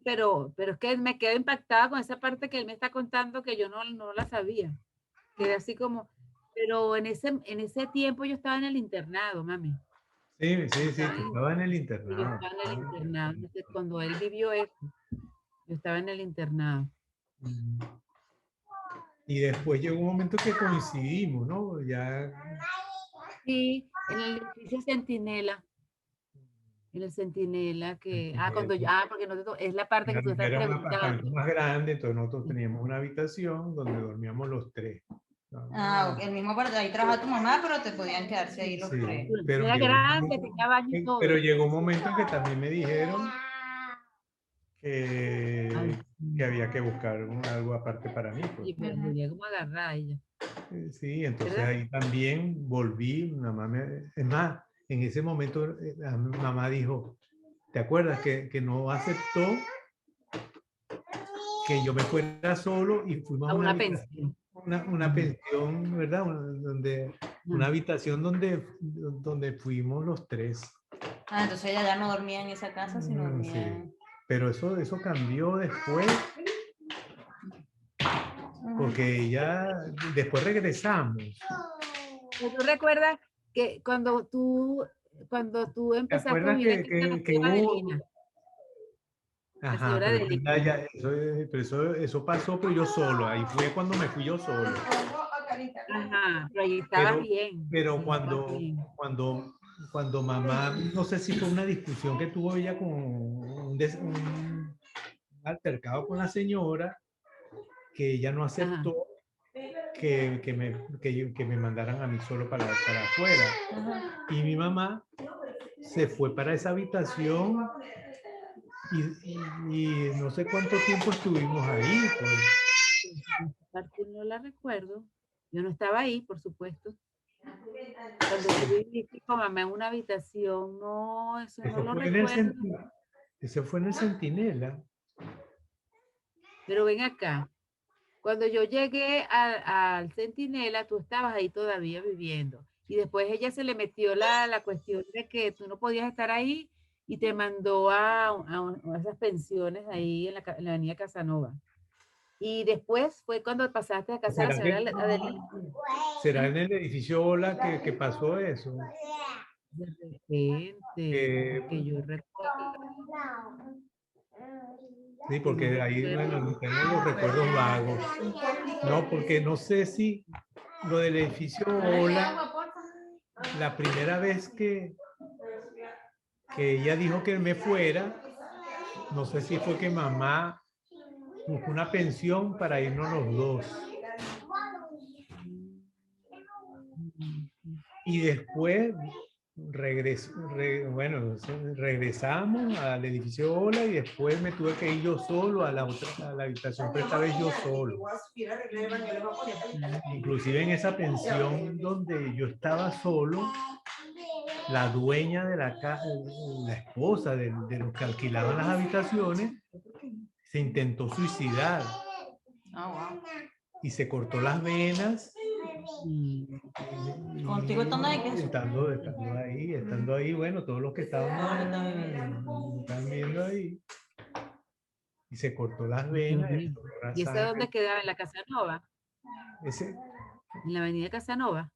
Pero es que me quedo impactada con esa parte que él me está contando que yo no la sabía. Quedé así como, pero en ese tiempo yo estaba en el internado, mami. Sí, tú estabas en el Yo internado. estaba en el internado. Entonces, cuando él vivió eso, yo estaba en el internado. Y después llegó un momento que coincidimos, ¿no? Ya. Sí, en el edificio Centinela. En el Centinela que, porque no es la parte que tú estás Era un preguntando. apartamento más grande, entonces nosotros teníamos una habitación donde dormíamos los tres. Ah, ok, el mismo parte, ahí trabajaba tu mamá, pero te podían quedarse ahí los Sí, tres. pero Era grande, tenía baño y todo. pero llegó un momento en que también me dijeron Ay, que había que buscar algo aparte para mí. Pues. sí, pero venía como agarrada ella. Sí, entonces ¿Verdad? ahí también volví, es más, en ese momento la mamá dijo, ¿te acuerdas que no aceptó que yo me fuera solo y fuimos a Una pensión. una pensión, ¿verdad? Una habitación donde fuimos los tres. Ah, entonces ella ya no dormía en esa casa, sino dormía. Sí. Pero eso cambió después. Porque ya después regresamos. ¿Tú recuerdas que cuando tú ¿Te empezaste a acuerdas vivir aquí con la que señora hubo? Adelina? La Ajá, señora pero Adelina. eso pasó, pero yo solo. Ahí fue cuando me fui yo solo. Ajá, pero ahí estabas bien. Pero Sí, estabas bien. cuando mamá, no sé si fue una discusión que tuvo ella con un altercado con la señora, que ella no aceptó que me mandaran a mí solo para afuera. Ajá. Y mi mamá se fue para esa habitación y no sé cuánto tiempo estuvimos ahí. Pues. Esa parte no la recuerdo. Yo no estaba ahí, por supuesto. Cuando tú viviste con mamá en una habitación, no, eso no lo recuerdo. Eso fue en el Centinela. Pero ven acá. Cuando yo llegué al Centinela, tú estabas ahí todavía viviendo. Y después ella se le metió la cuestión de que tú no podías estar ahí y te mandó a esas pensiones ahí en la avenida Casanova. Y después fue cuando pasaste a casa de la señora Adelina. ¿Será en el edificio Ola que pasó eso? De repente, porque yo recuerdo. Sí, porque ahí, bueno, tengo los recuerdos vagos. No, porque no sé si lo del edificio Ola, la primera vez que ella dijo que me fuera, no sé si fue que mamá buscó una pensión para irnos los dos. Y después regresamos al edificio Ola y después me tuve que ir yo solo a la habitación, pero esta vez yo solo. Inclusive en esa pensión donde yo estaba solo, la dueña de la casa, la esposa de los que alquilaban las habitaciones, se intentó suicidar Ah, wow. y se cortó las venas. Contigo estando ahí, ¿qué? Estando ahí, bueno, todos los que estaban viendo ahí. Y se cortó las venas. ¿Y ese dónde quedaba? ¿En la Casanova? Ese, ¿En la avenida Casanova?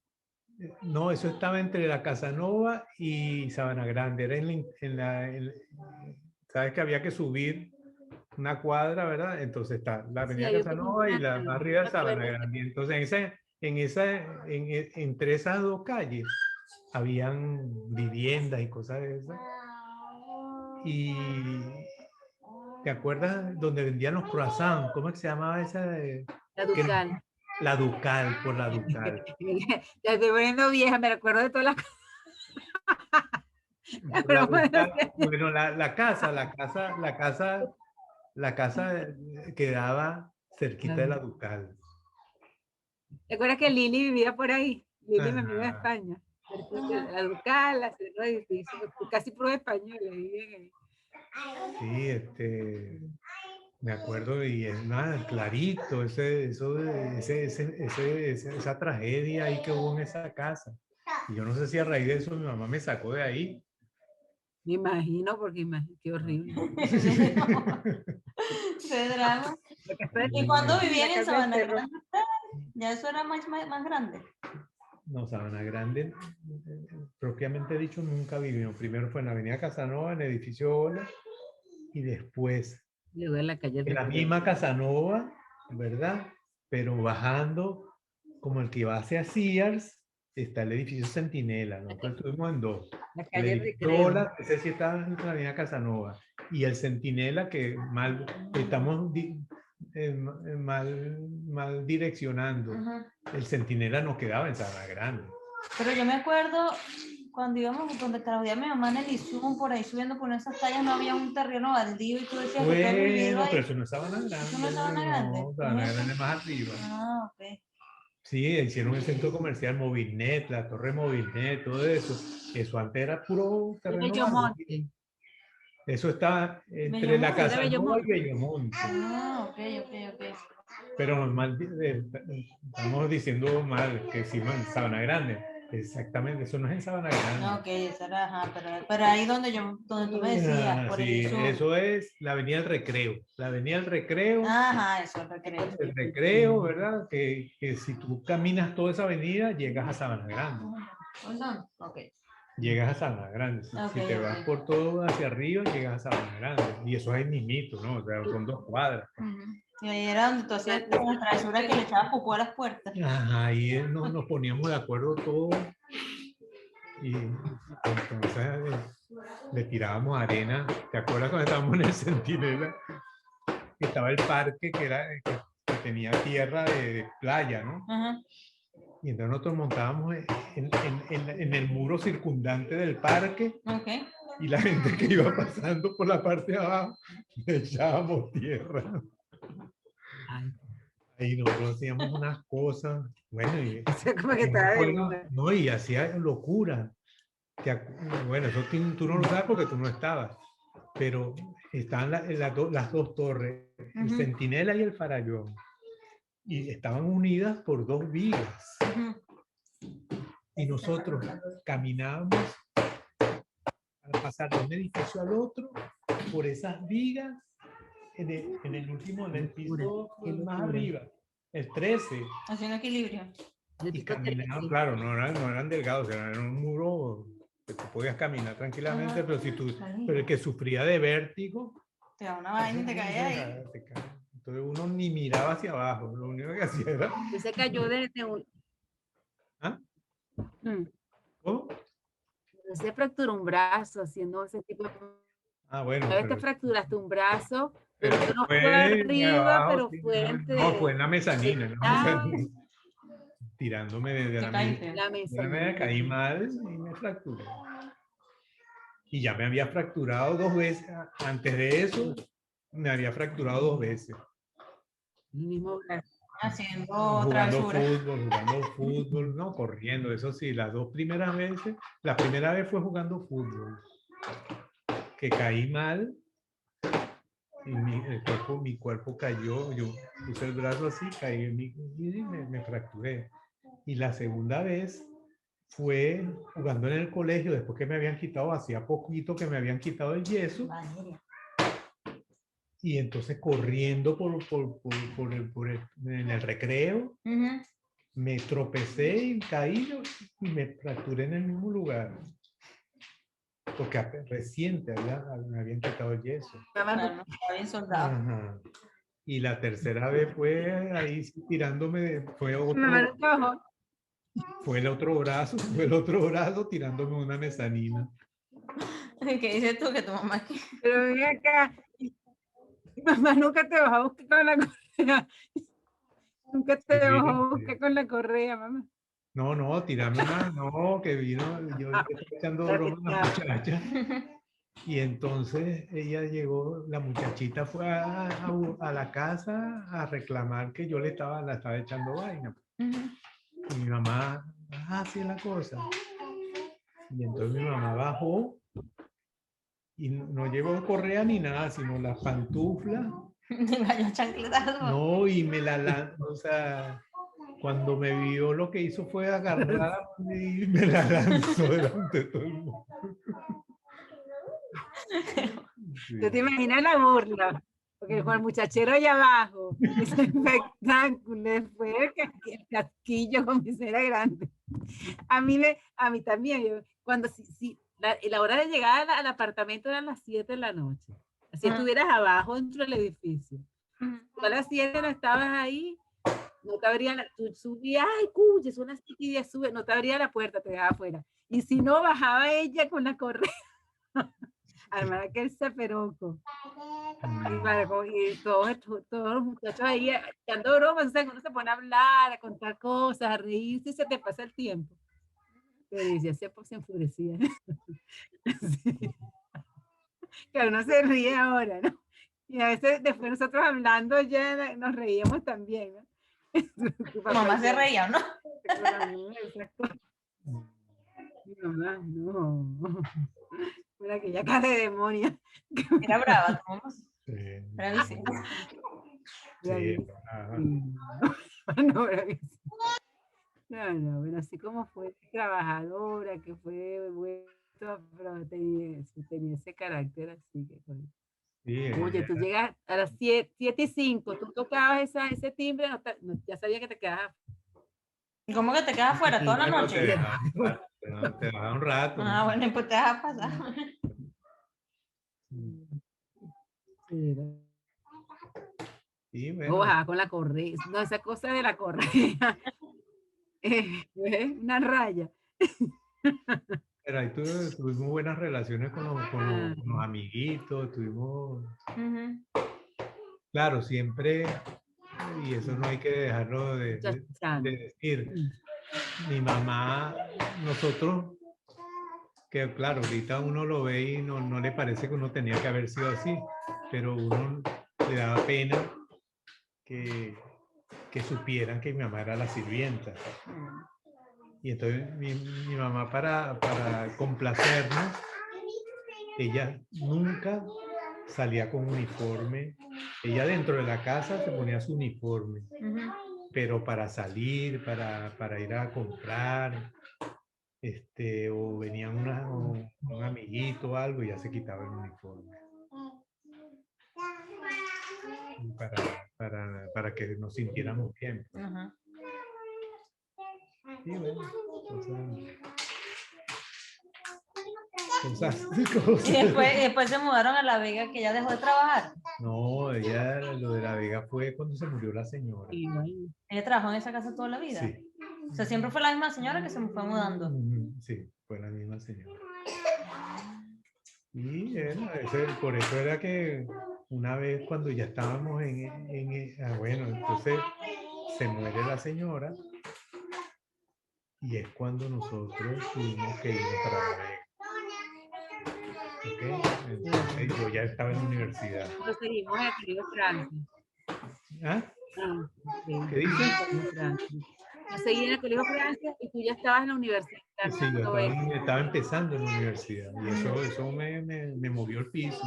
no, eso estaba entre la Casanova y Sabana Grande. Era sabes que había que subir una cuadra, ¿verdad? Entonces está la Sí, avenida hay como Casanova y una, la más no arriba me de Sabana acuerdo. Grande. Entonces entre esas dos calles habían viviendas y cosas de esas. Y ¿te acuerdas donde vendían los croissants? ¿Cómo es que se llamaba esa? La Ducal. La Ducal, por la Ducal. Ya estoy poniendo vieja, me recuerdo de todas las cosas. Por la Ducal. Bueno, la casa quedaba cerquita de la Ducal. ¿Te acuerdas que Lili vivía por ahí? Lili, mi amiga de Ajá. España. La Ducal, la centro de edificio, casi puro españoles viven ahí. Sí, me acuerdo y es nada, clarito, esa tragedia ahí que hubo en esa casa. Y yo no sé si a raíz de eso mi mamá me sacó de ahí. Me imagino, porque qué horrible. Qué drama. ¿Y cuando vivían en Sabana Grande? ¿Ya eso era más grande? No, Sabana Grande, propiamente dicho, nunca vivimos. Primero fue en la avenida Casanova, en el edificio Ola, y después Luego en la calle en la misma Casanova, ¿verdad? Pero bajando, como el que va hacia Sears, está el edificio Centinela. Nosotros estuvimos en dos. La El calle edificio Recreo. Ola, ese sí está en la avenida Casanova. Y el Centinela, que estamos mal direccionando. El Centinela nos quedaba en Sabana Grande. Pero yo me acuerdo cuando íbamos donde trabajaba mi mamá en el Izum, por ahí subiendo por esas calles, no había un terreno baldío y tú decías que tú has vivido ahí. Pero eso no es Sabana Grande. ¿Eso no es Sabana Grande? No, Sabana Grande es más arriba. Ah, ok. Sí, hicieron el centro comercial Movilnet, la torre Movilnet, todo eso. Eso antes era puro terreno baldío. Eso está entre la Casanova y Bellomonte. Ah, ok. Pero estamos diciendo mal que sí, en Sabana Grande. Exactamente, eso no es en Sabana Grande. Ok, esa era, ajá, pero ahí donde tú me decías, por sí, el sur. eso es la Avenida del Recreo. La Avenida del Recreo. Ajá, eso, el Recreo. El Recreo, ¿verdad? Que si tú caminas toda esa avenida, llegas a Sabana Grande. Ok. Llegas a Sabana Grande. Si te vas por todo hacia arriba, llegas a Sabana Grande. Y eso es el mismito, ¿no? O sea, son 2 cuadras. Y ahí era donde tú hacías la travesura que le echabas popó a las puertas. Ajá, ahí nos poníamos de acuerdo todos. Y entonces le tirábamos arena. ¿Te acuerdas cuando estábamos en el Centinela? Que estaba el parque que tenía tierra de playa, ¿no? Ajá. Y entonces nosotros montábamos en el muro circundante del parque. Okay. Y la gente que iba pasando por la parte de abajo, le echábamos tierra. Ahí nosotros hacíamos unas cosas, bueno, y, y hacía locura. Bueno, eso tú no lo sabes porque tú no estabas, pero estaban las dos torres, el Centinela y el Farallón, y estaban unidas por 2 vigas. Y nosotros caminábamos para pasar de un edificio al otro por esas vigas en el último, en el piso más arriba, el 13. Haciendo equilibrio. Y caminaban, claro, no eran delgados, eran un muro que tú podías caminar tranquilamente, pero el que sufría de vértigo, te da una vaina y te cae ahí. Entonces uno ni miraba hacia abajo, lo único que hacía era... Se cayó de un... ¿Ah? ¿Cómo? Se fracturó un brazo haciendo ese tipo de... bueno. A veces te fracturaste un brazo, pero no fue fue arriba, abajo, pero sí, fue no, fue en la mezanina. Tirándome desde la mezanina. Caí mal y me fracturé. Y ya me había fracturado 2 veces. Antes de eso, me había fracturado 2 veces. El mismo brazo. Haciendo jugando travesura. fútbol, no, corriendo, eso sí, las dos primeras veces, la primera vez fue jugando fútbol, que caí mal y mi cuerpo cayó, yo puse el brazo así, caí y me fracturé. Y la segunda vez fue jugando en el colegio, después que me habían quitado, hacía poquito que me habían quitado el yeso, y entonces corriendo en el recreo, me tropecé y caí y me fracturé en el mismo lugar. Porque reciente me habían quitado el yeso. Claro, está bien soldado. Ajá. Y la tercera vez fue ahí tirándome, fue el otro brazo tirándome una mezanina. ¿Qué dices tú que tu mamá aquí? Pero ven acá, mi mamá nunca te bajó a buscar con la correa. Nunca te bajó a buscar con la correa, mamá. No, tirame una, no, que vino, yo estaba echando broma a la muchacha. Y entonces ella llegó, la muchachita fue a la casa a reclamar que yo la estaba echando vaina. Y mi mamá, así es la cosa. Y entonces mi mamá bajó y no llevó correa ni nada, sino las pantuflas. No, y o sea, cuando me vio lo que hizo fue agarrar y me la lanzó delante de todo el mundo. Sí. ¿Tú te imaginas la burla? Porque con el muchachero allá abajo, ese espectáculo, después el casquillo con mi cera grande. A mí también, cuando la hora de llegar al apartamento eran las 7 de la noche. Así estuvieras abajo dentro del edificio. Tú a las 7 no estabas ahí, no te abría tú subías, ay, cuye, son las 7 y 10, sube, no te abría la puerta, te dejaba afuera. Y si no, bajaba ella con la correa. Armar aquel zaperoco. Y todos los muchachos ahí echando bromas, o sea, uno se pone a hablar, a contar cosas, a reírse y se te pasa el tiempo. Pero decía, se enfurecía. Sí. Claro, uno se ríe ahora, ¿no? Y a veces después nosotros hablando ya nos reíamos también, ¿no? Tu mamá se reía, ¿no? Mi mamá, no. Era aquella cara de demonia. Era brava, tu mamá. Sí. Bravísima. Sí, No, bravísima. No, bueno, así como fue trabajadora, que fue bueno, pero tenía ese carácter así que sí, oye, tú llegas a las 7:05, tú tocabas ese timbre, ya sabía que te quedabas. ¿Y cómo que te quedas afuera toda la bueno, noche? te dejaba un rato. Ah, bueno, pues te dejas pasar. Sí, O bueno, bajaba con la correa. No, esa cosa de la correa. Una raya. pero ahí tuvimos buenas relaciones con los amiguitos, tuvimos, claro, siempre, y eso no hay que dejarlo de decir, mi mamá, nosotros, que claro, ahorita uno lo ve y no le parece que uno tenía que haber sido así, pero uno le daba pena que supieran que mi mamá era la sirvienta. Y entonces mi mamá para complacernos, ella nunca salía con uniforme. Ella dentro de la casa se ponía su uniforme, pero para salir, para ir a comprar, o venían un amiguito o algo, y ya se quitaba el uniforme. Para que nos sintiéramos bien. Sí, bueno, cosas. Y después se mudaron a La Vega, que ya dejó de trabajar. No, lo de La Vega fue cuando se murió la señora. Ella trabajó en esa casa toda la vida. Sí. O sea, siempre fue la misma señora que se fue mudando. Sí, fue la misma señora. Y por eso era que una vez cuando ya estábamos bueno, entonces se muere la señora y es cuando nosotros tuvimos que ir para La Vega. ¿Okay? Entonces yo ya estaba en la universidad. Nosotros seguimos en el Querido Francia. ¿Ah? Ah, ok. ¿Qué dices? Colegio Francia. Yo seguí en el Colegio Francia y tú ya estabas en la universidad. Sí, yo Todo eso. estaba empezando en la universidad y eso me movió el piso,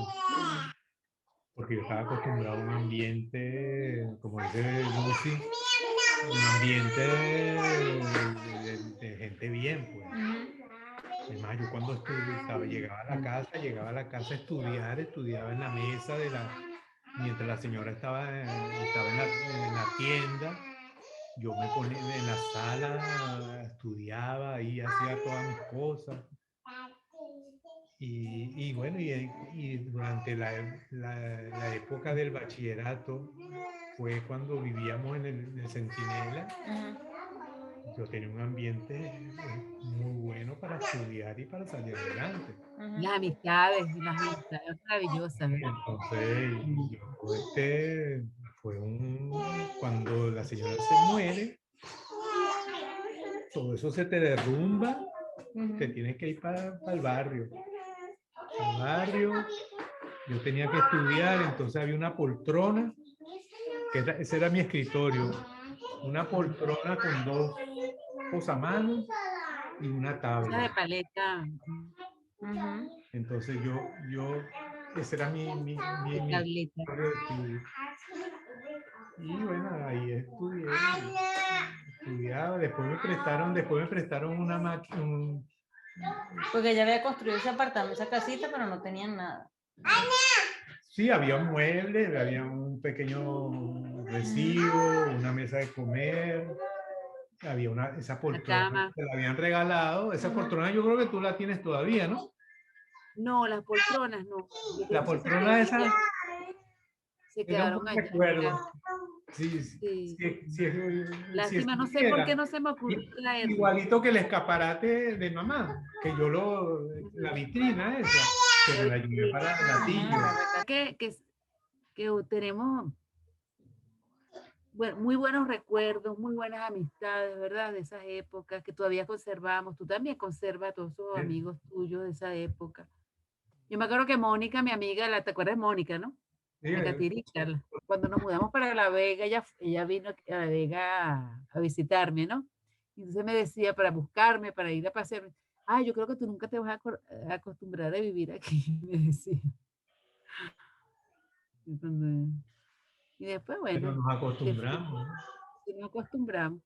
porque yo estaba acostumbrado a un ambiente, como dice Lucy, un ambiente de gente bien, pues. Además, yo cuando llegaba a la casa a estudiar, estudiaba en la mesa mientras la señora estaba en la tienda, yo me ponía en la sala, estudiaba, ahí hacía todas mis cosas. Y bueno, y durante la época del bachillerato fue cuando vivíamos en el Centinela. Yo tenía un ambiente muy bueno para estudiar y para salir adelante. Las amistades maravillosas, ¿verdad? Entonces, fue cuando la señora se muere, todo eso se te derrumba, te tienes que ir para el barrio. Al barrio, yo tenía que estudiar, entonces había una poltrona, ese era mi escritorio, una poltrona con 2 posamanos y una Esa tabla. de paleta. Entonces ese era mi Tableta. escritorio de estudio. Y bueno, ahí estudiaba, después me prestaron una máquina, Porque ella había construido ese apartamento, esa casita, pero no tenían nada. sí, había un mueble, había un pequeño recibo, una mesa de comer, había esa La poltrona cama. que la habían regalado, esa poltrona yo creo que tú la tienes todavía, ¿no? No, las poltronas no. Yo creo La que eso poltrona esa se era un quedaron buen allá. recuerdo. Sí, Sí. si Lástima, no sé por existiera, qué no se me ocurrió traerlo. igualito que el escaparate de mamá, que yo la vitrina esa, que me la llevé para el gatillo. Que tenemos muy buenos recuerdos, muy buenas amistades, ¿verdad? De esas épocas que todavía conservamos. Tú también conservas a todos esos amigos tuyos de esa época. Yo me acuerdo que Mónica, mi amiga, ¿te acuerdas de Mónica, no? Sí, La Catirita, cuando nos mudamos para La Vega, ella vino a La Vega a visitarme, ¿no? Y entonces me decía para buscarme, para ir a pasear. Ay, yo creo que tú nunca te vas a acostumbrar a vivir aquí, me decía. Y después, pero bueno, nos que fui, acostumbramos, ¿no? que nos acostumbramos.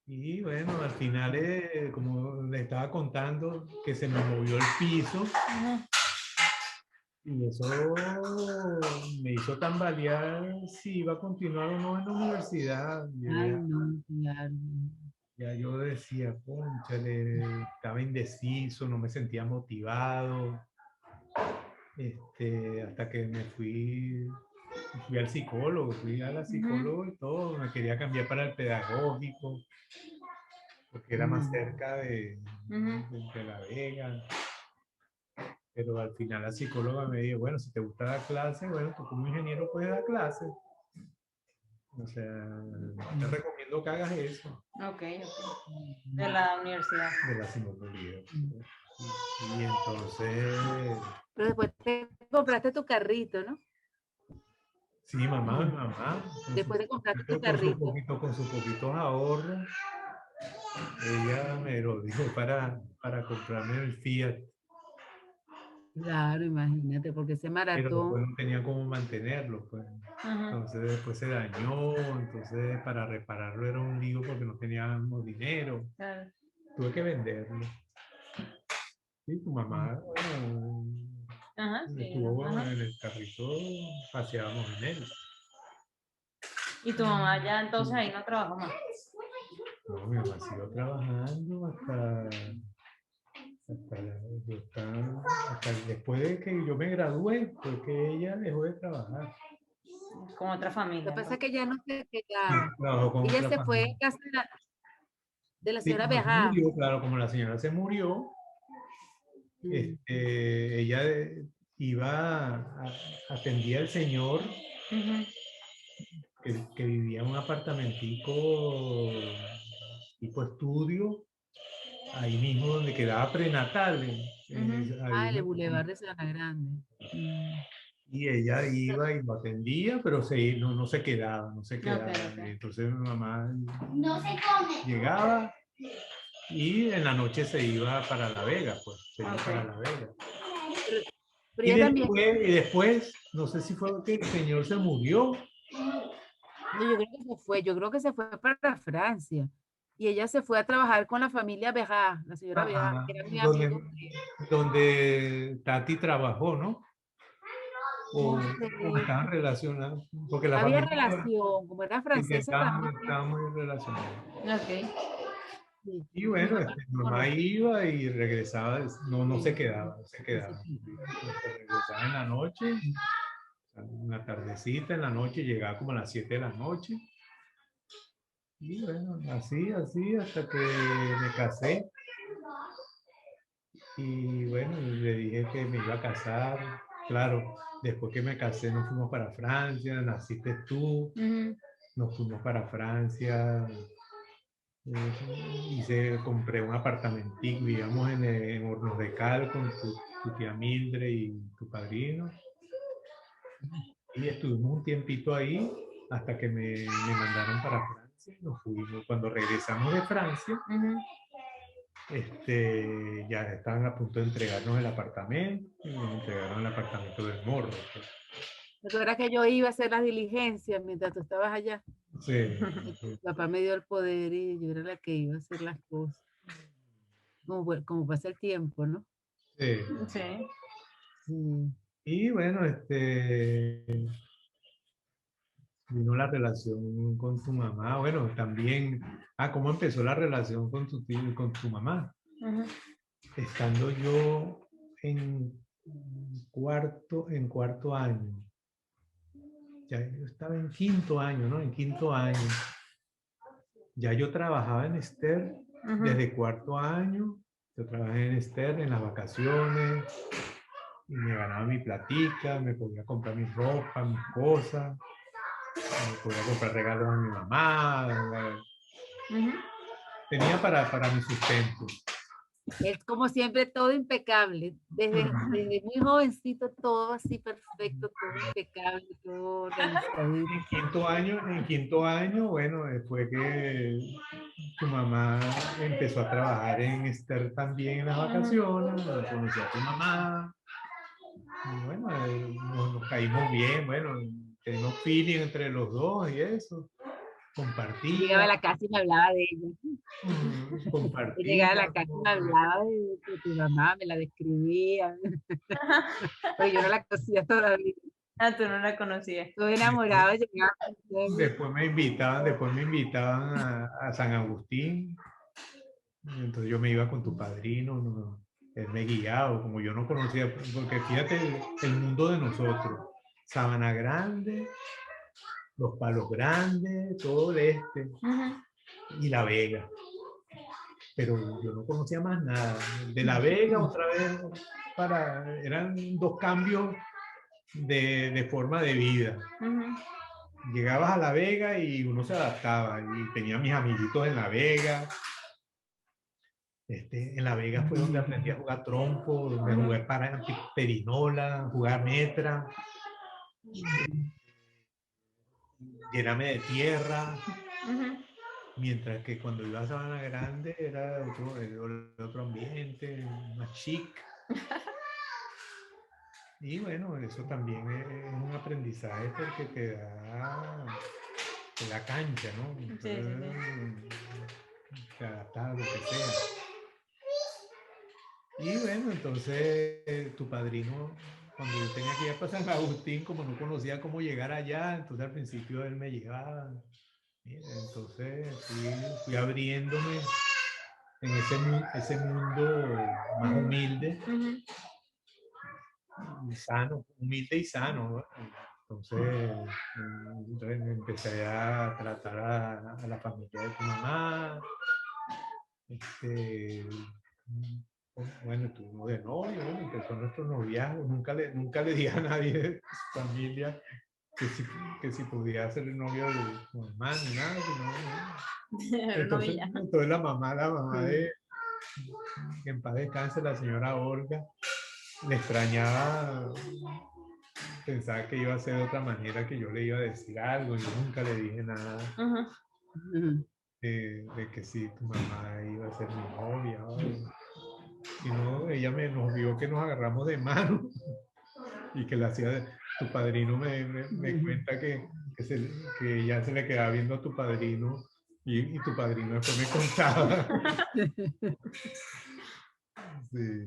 Y bueno, al final, como le estaba contando, que se me movió el piso y eso me hizo tambalear si iba a continuar o no en la universidad. Ay, no, claro. Ya yo decía, cónchale, estaba indeciso, no me sentía motivado, hasta que fui al psicólogo, fui a la psicóloga y todo, me quería cambiar para el pedagógico, porque era más cerca de La Vega, pero al final la psicóloga me dijo, bueno, si te gusta dar clase, bueno, tú como ingeniero puedes dar clase. O sea, te recomiendo que hagas eso. Ok. De la universidad. De la psicología. Y entonces... Pero después te compraste tu carrito, ¿no? Sí, mamá. Después de comprarte tu carrito. Con sus poquitos ahorros, ella me lo dio para comprarme el Fiat. Claro, imagínate, porque ese Pero después maratón. no tenía cómo mantenerlo, pues. Entonces después se dañó, entonces para repararlo era un lío porque no teníamos dinero. Claro. Tuve que venderlo. Sí, tu mamá, bueno, estuvo en el carrito, paseábamos en él. Y tu mamá ya entonces ahí no trabajó más. No, mi mamá siguió trabajando hasta después de que yo me gradué, fue que ella dejó de trabajar. Con otra familia. Lo que pasa es que ya no se Sí, quedaba. trabajó con Ella otra se fue familia. a casa de la Sí, señora como se Beajá. murió, claro, como la señora se murió, ella atendía al señor que vivía en un apartamentico tipo estudio, ahí mismo donde quedaba prenatal. El Boulevard de Sabana Grande. Y ella iba y lo atendía, pero no se quedaba, no se quedaba. ok. Entonces mi mamá llegaba y en la noche se iba para La Vega, pues, se iba para Ok. La Vega. Pero, pero Y ella también, después, no sé si fue que el señor se murió. no, yo creo que se fue para Francia. Y ella se fue a trabajar con la familia Béjar, la señora Béjar, Ajá, que eran muy amigos. donde Tati trabajó, ¿no? No O sé, estaban relacionados, porque la había familia relación, como era sí que francesa también. estaban muy relacionados. Ok. Sí, Y mi bueno, mamá mi mamá conoce. iba y regresaba, no se Sí, quedaba, no se no sé quedaba. qué. Regresaba en la noche, una tardecita en la noche, llegaba como a las 7 de la noche. Y bueno, así, hasta que me casé. Y bueno, le dije que me iba a casar. Claro, después que me casé nos fuimos para Francia, naciste tú, Ujú. nos fuimos para Francia. Compré un apartamentico, vivíamos en Hornos de Cal con tu tía Mildred y tu padrino. Y estuvimos un tiempito ahí hasta que me mandaron para Francia y nos fuimos. Cuando regresamos de Francia, Ujú. ya estaban a punto de entregarnos el apartamento y nos entregaron el apartamento del Morro, pues. ¿Recuerdas que yo iba a hacer las diligencias mientras tú estabas allá? Sí, Y tu papá me dio el poder y yo era la que iba a hacer las cosas. Como pasa el tiempo, ¿no? sí. Sí. Sí. Y bueno, vino la relación con tu mamá. Bueno, también, ¿cómo empezó la relación con tu tío, con tu mamá? Ujú. Estando yo en cuarto año. Ya yo estaba en quinto año, ¿no? En quinto año. Ya yo trabajaba en Esther Ujú. desde cuarto año. Yo trabajé en Esther en las vacaciones y me ganaba mi platica, me podía comprar mi ropa, mis cosas, me podía comprar regalos a mi mamá. Ujú. Tenía para mi sustento. Es como siempre todo impecable. Desde muy jovencito todo así perfecto, todo impecable, todo organizadito. En quinto año, bueno, después que tu mamá empezó a trabajar en Esther también en las vacaciones, conocí a tu mamá, y bueno, nos caímos bien, bueno, tenemos feeling entre los dos y eso, Yo llegaba a compartía, la casa y me hablaba de ella. Yo llegaba a la casa y me compartíamos. hablaba de tu mamá, me la describía, porque yo no la conocía todavía. Ah, tú no la conocías. Estoy enamorada, llegaba. Después me invitaban a San Agustín. Entonces yo me iba con tu padrino, él me guiaba, como yo no conocía, porque fíjate el mundo de nosotros, Sabana Grande, Los Palos Grandes, todo el este Ujú. y La Vega, pero yo no conocía más nada. De La Vega otra vez eran dos cambios de forma de vida. Ujú. Llegabas a La Vega y uno se adaptaba y tenía mis amiguitos en La Vega. En La Vega fue donde aprendí a jugar trompo, donde jugué para perinola, jugar metra, llenarme de tierra, Ujú. mientras que cuando iba a Sabana Grande era otro ambiente, más chic. Y bueno, eso también es un aprendizaje porque te da cancha, ¿no? Sí, sí, sí. Te adaptas a lo que sea. Y bueno, entonces tu padrino, cuando yo tenía que ir para San Agustín, como no conocía cómo llegar allá, entonces al principio él me llevaba. Mira, entonces fui abriéndome en ese mundo más humilde Ujú. y sano, humilde y sano, ¿no? Entonces, empecé a tratar a la familia de tu mamá. Este, bueno, estuvimos de novio, bueno, empezó nuestro noviazgo. Nunca le dije a nadie de su familia que si podía ser el novio de su mamá ni nada. Era Entonces la mamá de, que en paz descanse, la señora Olga, le extrañaba pensaba que iba a ser de otra manera, que yo le iba a decir algo, y nunca le dije nada. Ujú. De que sí, tu mamá iba a ser mi novia. Sino ella nos vio que nos agarramos de mano y que la hacía. Tu padrino me cuenta que ella se le quedaba viendo a tu padrino y tu padrino después me contaba. Sí,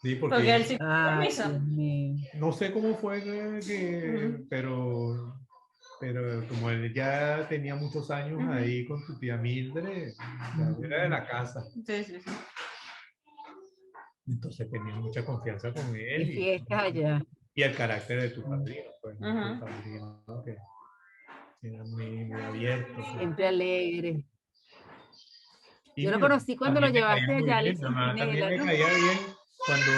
sí, Porque él porque sí Ay, permiso. Dios mío. no sé cómo fue pero como él ya tenía muchos años ahí con tu tía Mildred, ya era de la casa. Sí, sí, sí. Entonces tenía mucha confianza con Qué él fiestas allá. y el carácter de tu padrino, pues, tu padrino, ¿no? Que era muy abierto. Pues. Siempre alegre. Y Yo lo mi mamá conocí cuando lo también me caía llevaste muy allá al bien, mi mamá también Centinela, me ¿no? caía bien cuando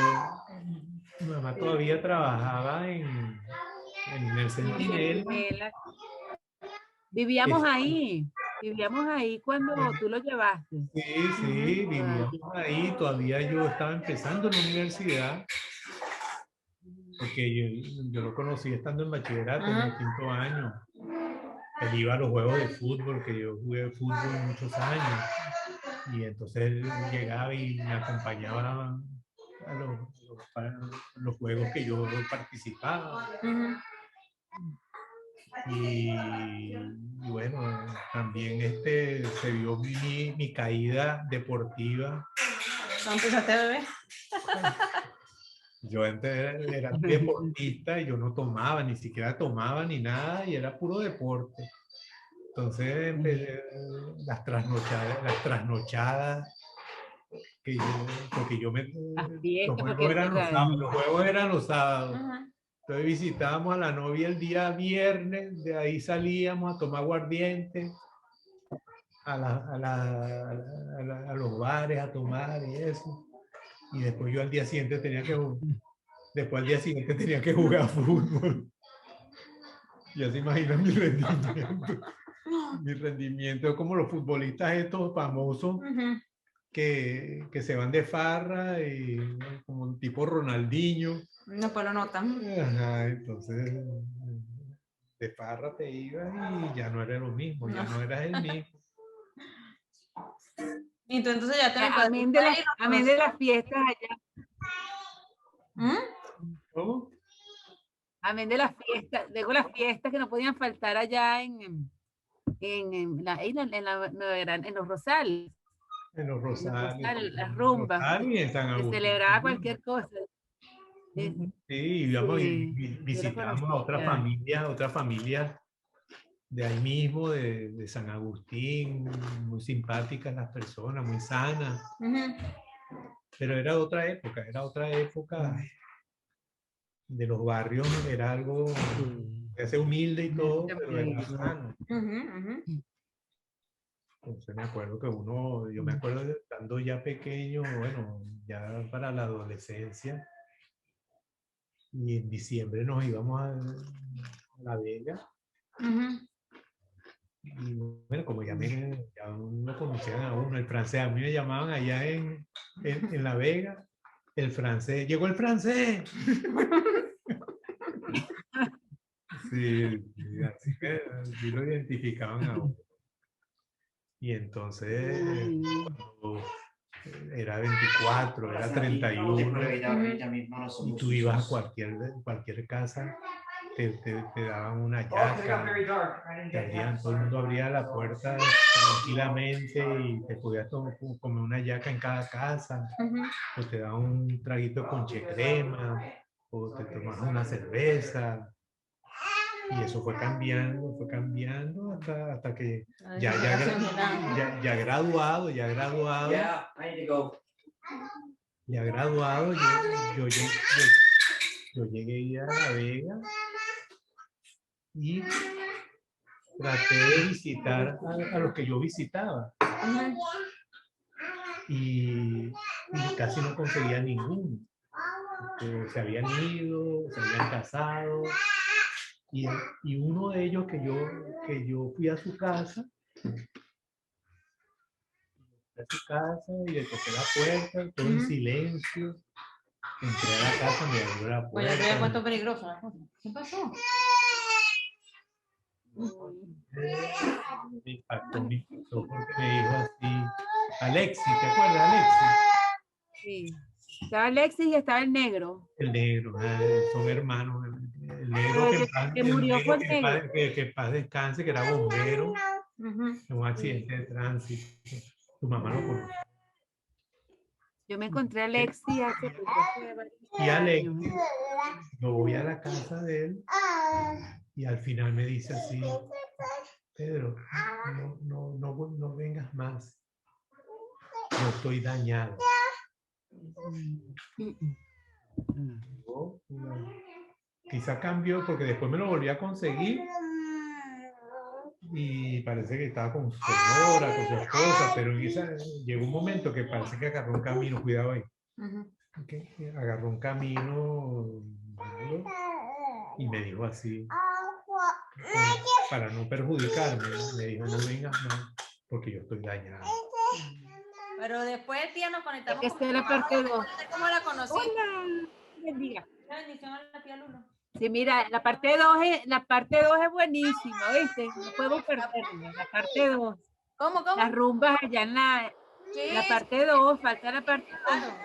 mi mamá todavía trabajaba en el En el Centinela. Centinela. Vivíamos ahí. Vivíamos ahí cuando tú lo llevaste. Sí, sí, vivíamos Todavía. ahí, todavía yo estaba empezando en la universidad, porque yo lo conocí estando en bachillerato, en el 5º año. Él iba a los juegos de fútbol, que yo jugué fútbol muchos años, y entonces él llegaba y me acompañaba a los juegos que yo participaba. Y bueno, también se vio mi caída deportiva. ¿No empezaste a beber? Yo antes era deportista y yo no tomaba, ni siquiera tomaba ni nada, y era puro deporte. Entonces empecé las trasnochadas, porque Las los fiestas, juegos porque eran los sábados, los juegos eran los sábados. Entonces visitábamos a la novia el día viernes, de ahí salíamos a tomar aguardiente, a los bares a tomar y eso. Y después yo al día siguiente después al día siguiente tenía que jugar fútbol. Ya se imaginan mi rendimiento. Mi rendimiento como los futbolistas estos famosos que se van de farra y como un tipo Ronaldinho. No, pues lo notan. Ajá, entonces de farra te ibas y ya no era lo mismo, ya no eras el mismo. Y tú entonces ya te me Amén puedes de ir. amén de las fiestas allá. ¿Cómo? Amén de las fiestas. Luego las fiestas que no podían faltar allá en los Rosales. En los En los Rosales, Rosales, las en rumbas. Rosario y en San Se Agustín. celebraba cualquier cosa. Sí, íbamos y Sí, yo lo visitábamos a conocí allá. otra familia de ahí mismo, de San Agustín, muy simpáticas las personas, muy sanas. Pero era otra época de los barrios, era algo, se hace humilde y todo, pero era sano. Entonces me acuerdo que yo me acuerdo de estando ya pequeño, bueno, ya para la adolescencia, y en diciembre nos íbamos a La Vega. Y bueno, como ya me conocían a uno, el francés, a mí me llamaban allá en La Vega, el francés, llegó el francés. Sí, sí, así lo identificaban a uno. Y entonces era 24, era 31, y tú ibas a cualquier casa, te daban una yaca, todo el mundo abría la puerta tranquilamente y te podías comer una yaca en cada casa, o te daban un traguito de conche crema, o te tomabas una cerveza. Y eso fue cambiando hasta que ya graduado, yo llegué a La Vega y traté de visitar a los que yo visitaba. Y casi no conseguía ninguno. Se habían ido, se habían casado. Y uno de ellos que yo fui a su casa y le toqué la puerta, todo en silencio. Entré a la casa, me abrió la Pues ya te había puesto puerta. peligroso la cosa. ¿Qué pasó? Me impactó, porque me dijo así, Alexi, ¿te acuerdas, Alexi? Sí. Estaba Alexis y estaba el negro. El negro, son hermanos. El negro Pero que, el que murió fue el negro. que en paz descanse, que era bombero Ujú. en un accidente de tránsito. Tu mamá lo conoce. Yo me encontré a Alexis hace pues, ya fue varios Y años. Alexi, yo voy a la casa de él y al final me dice así, Pedro, no vengas más. Yo estoy dañado. Yo, quizá cambió porque después me lo volví a conseguir y parece que estaba con su señora, con su esposa, pero llegó un momento que parece que agarró un camino, cuidado ahí, Ujú. que agarró un camino malo y me dijo así, para no perjudicarme, me dijo, no vengas más porque yo estoy dañado. Pero después el día nos conectamos Esta es la parte 2. ¿Cómo la conocí? Hola. Bendiga. La bendición a la tía Lula. Sí, mira, la parte 2 es buenísima, ¿viste? No podemos perderla. La parte 2. ¿Cómo? Las rumbas allá en la Sí, parte 2, falta la parte 2. claro.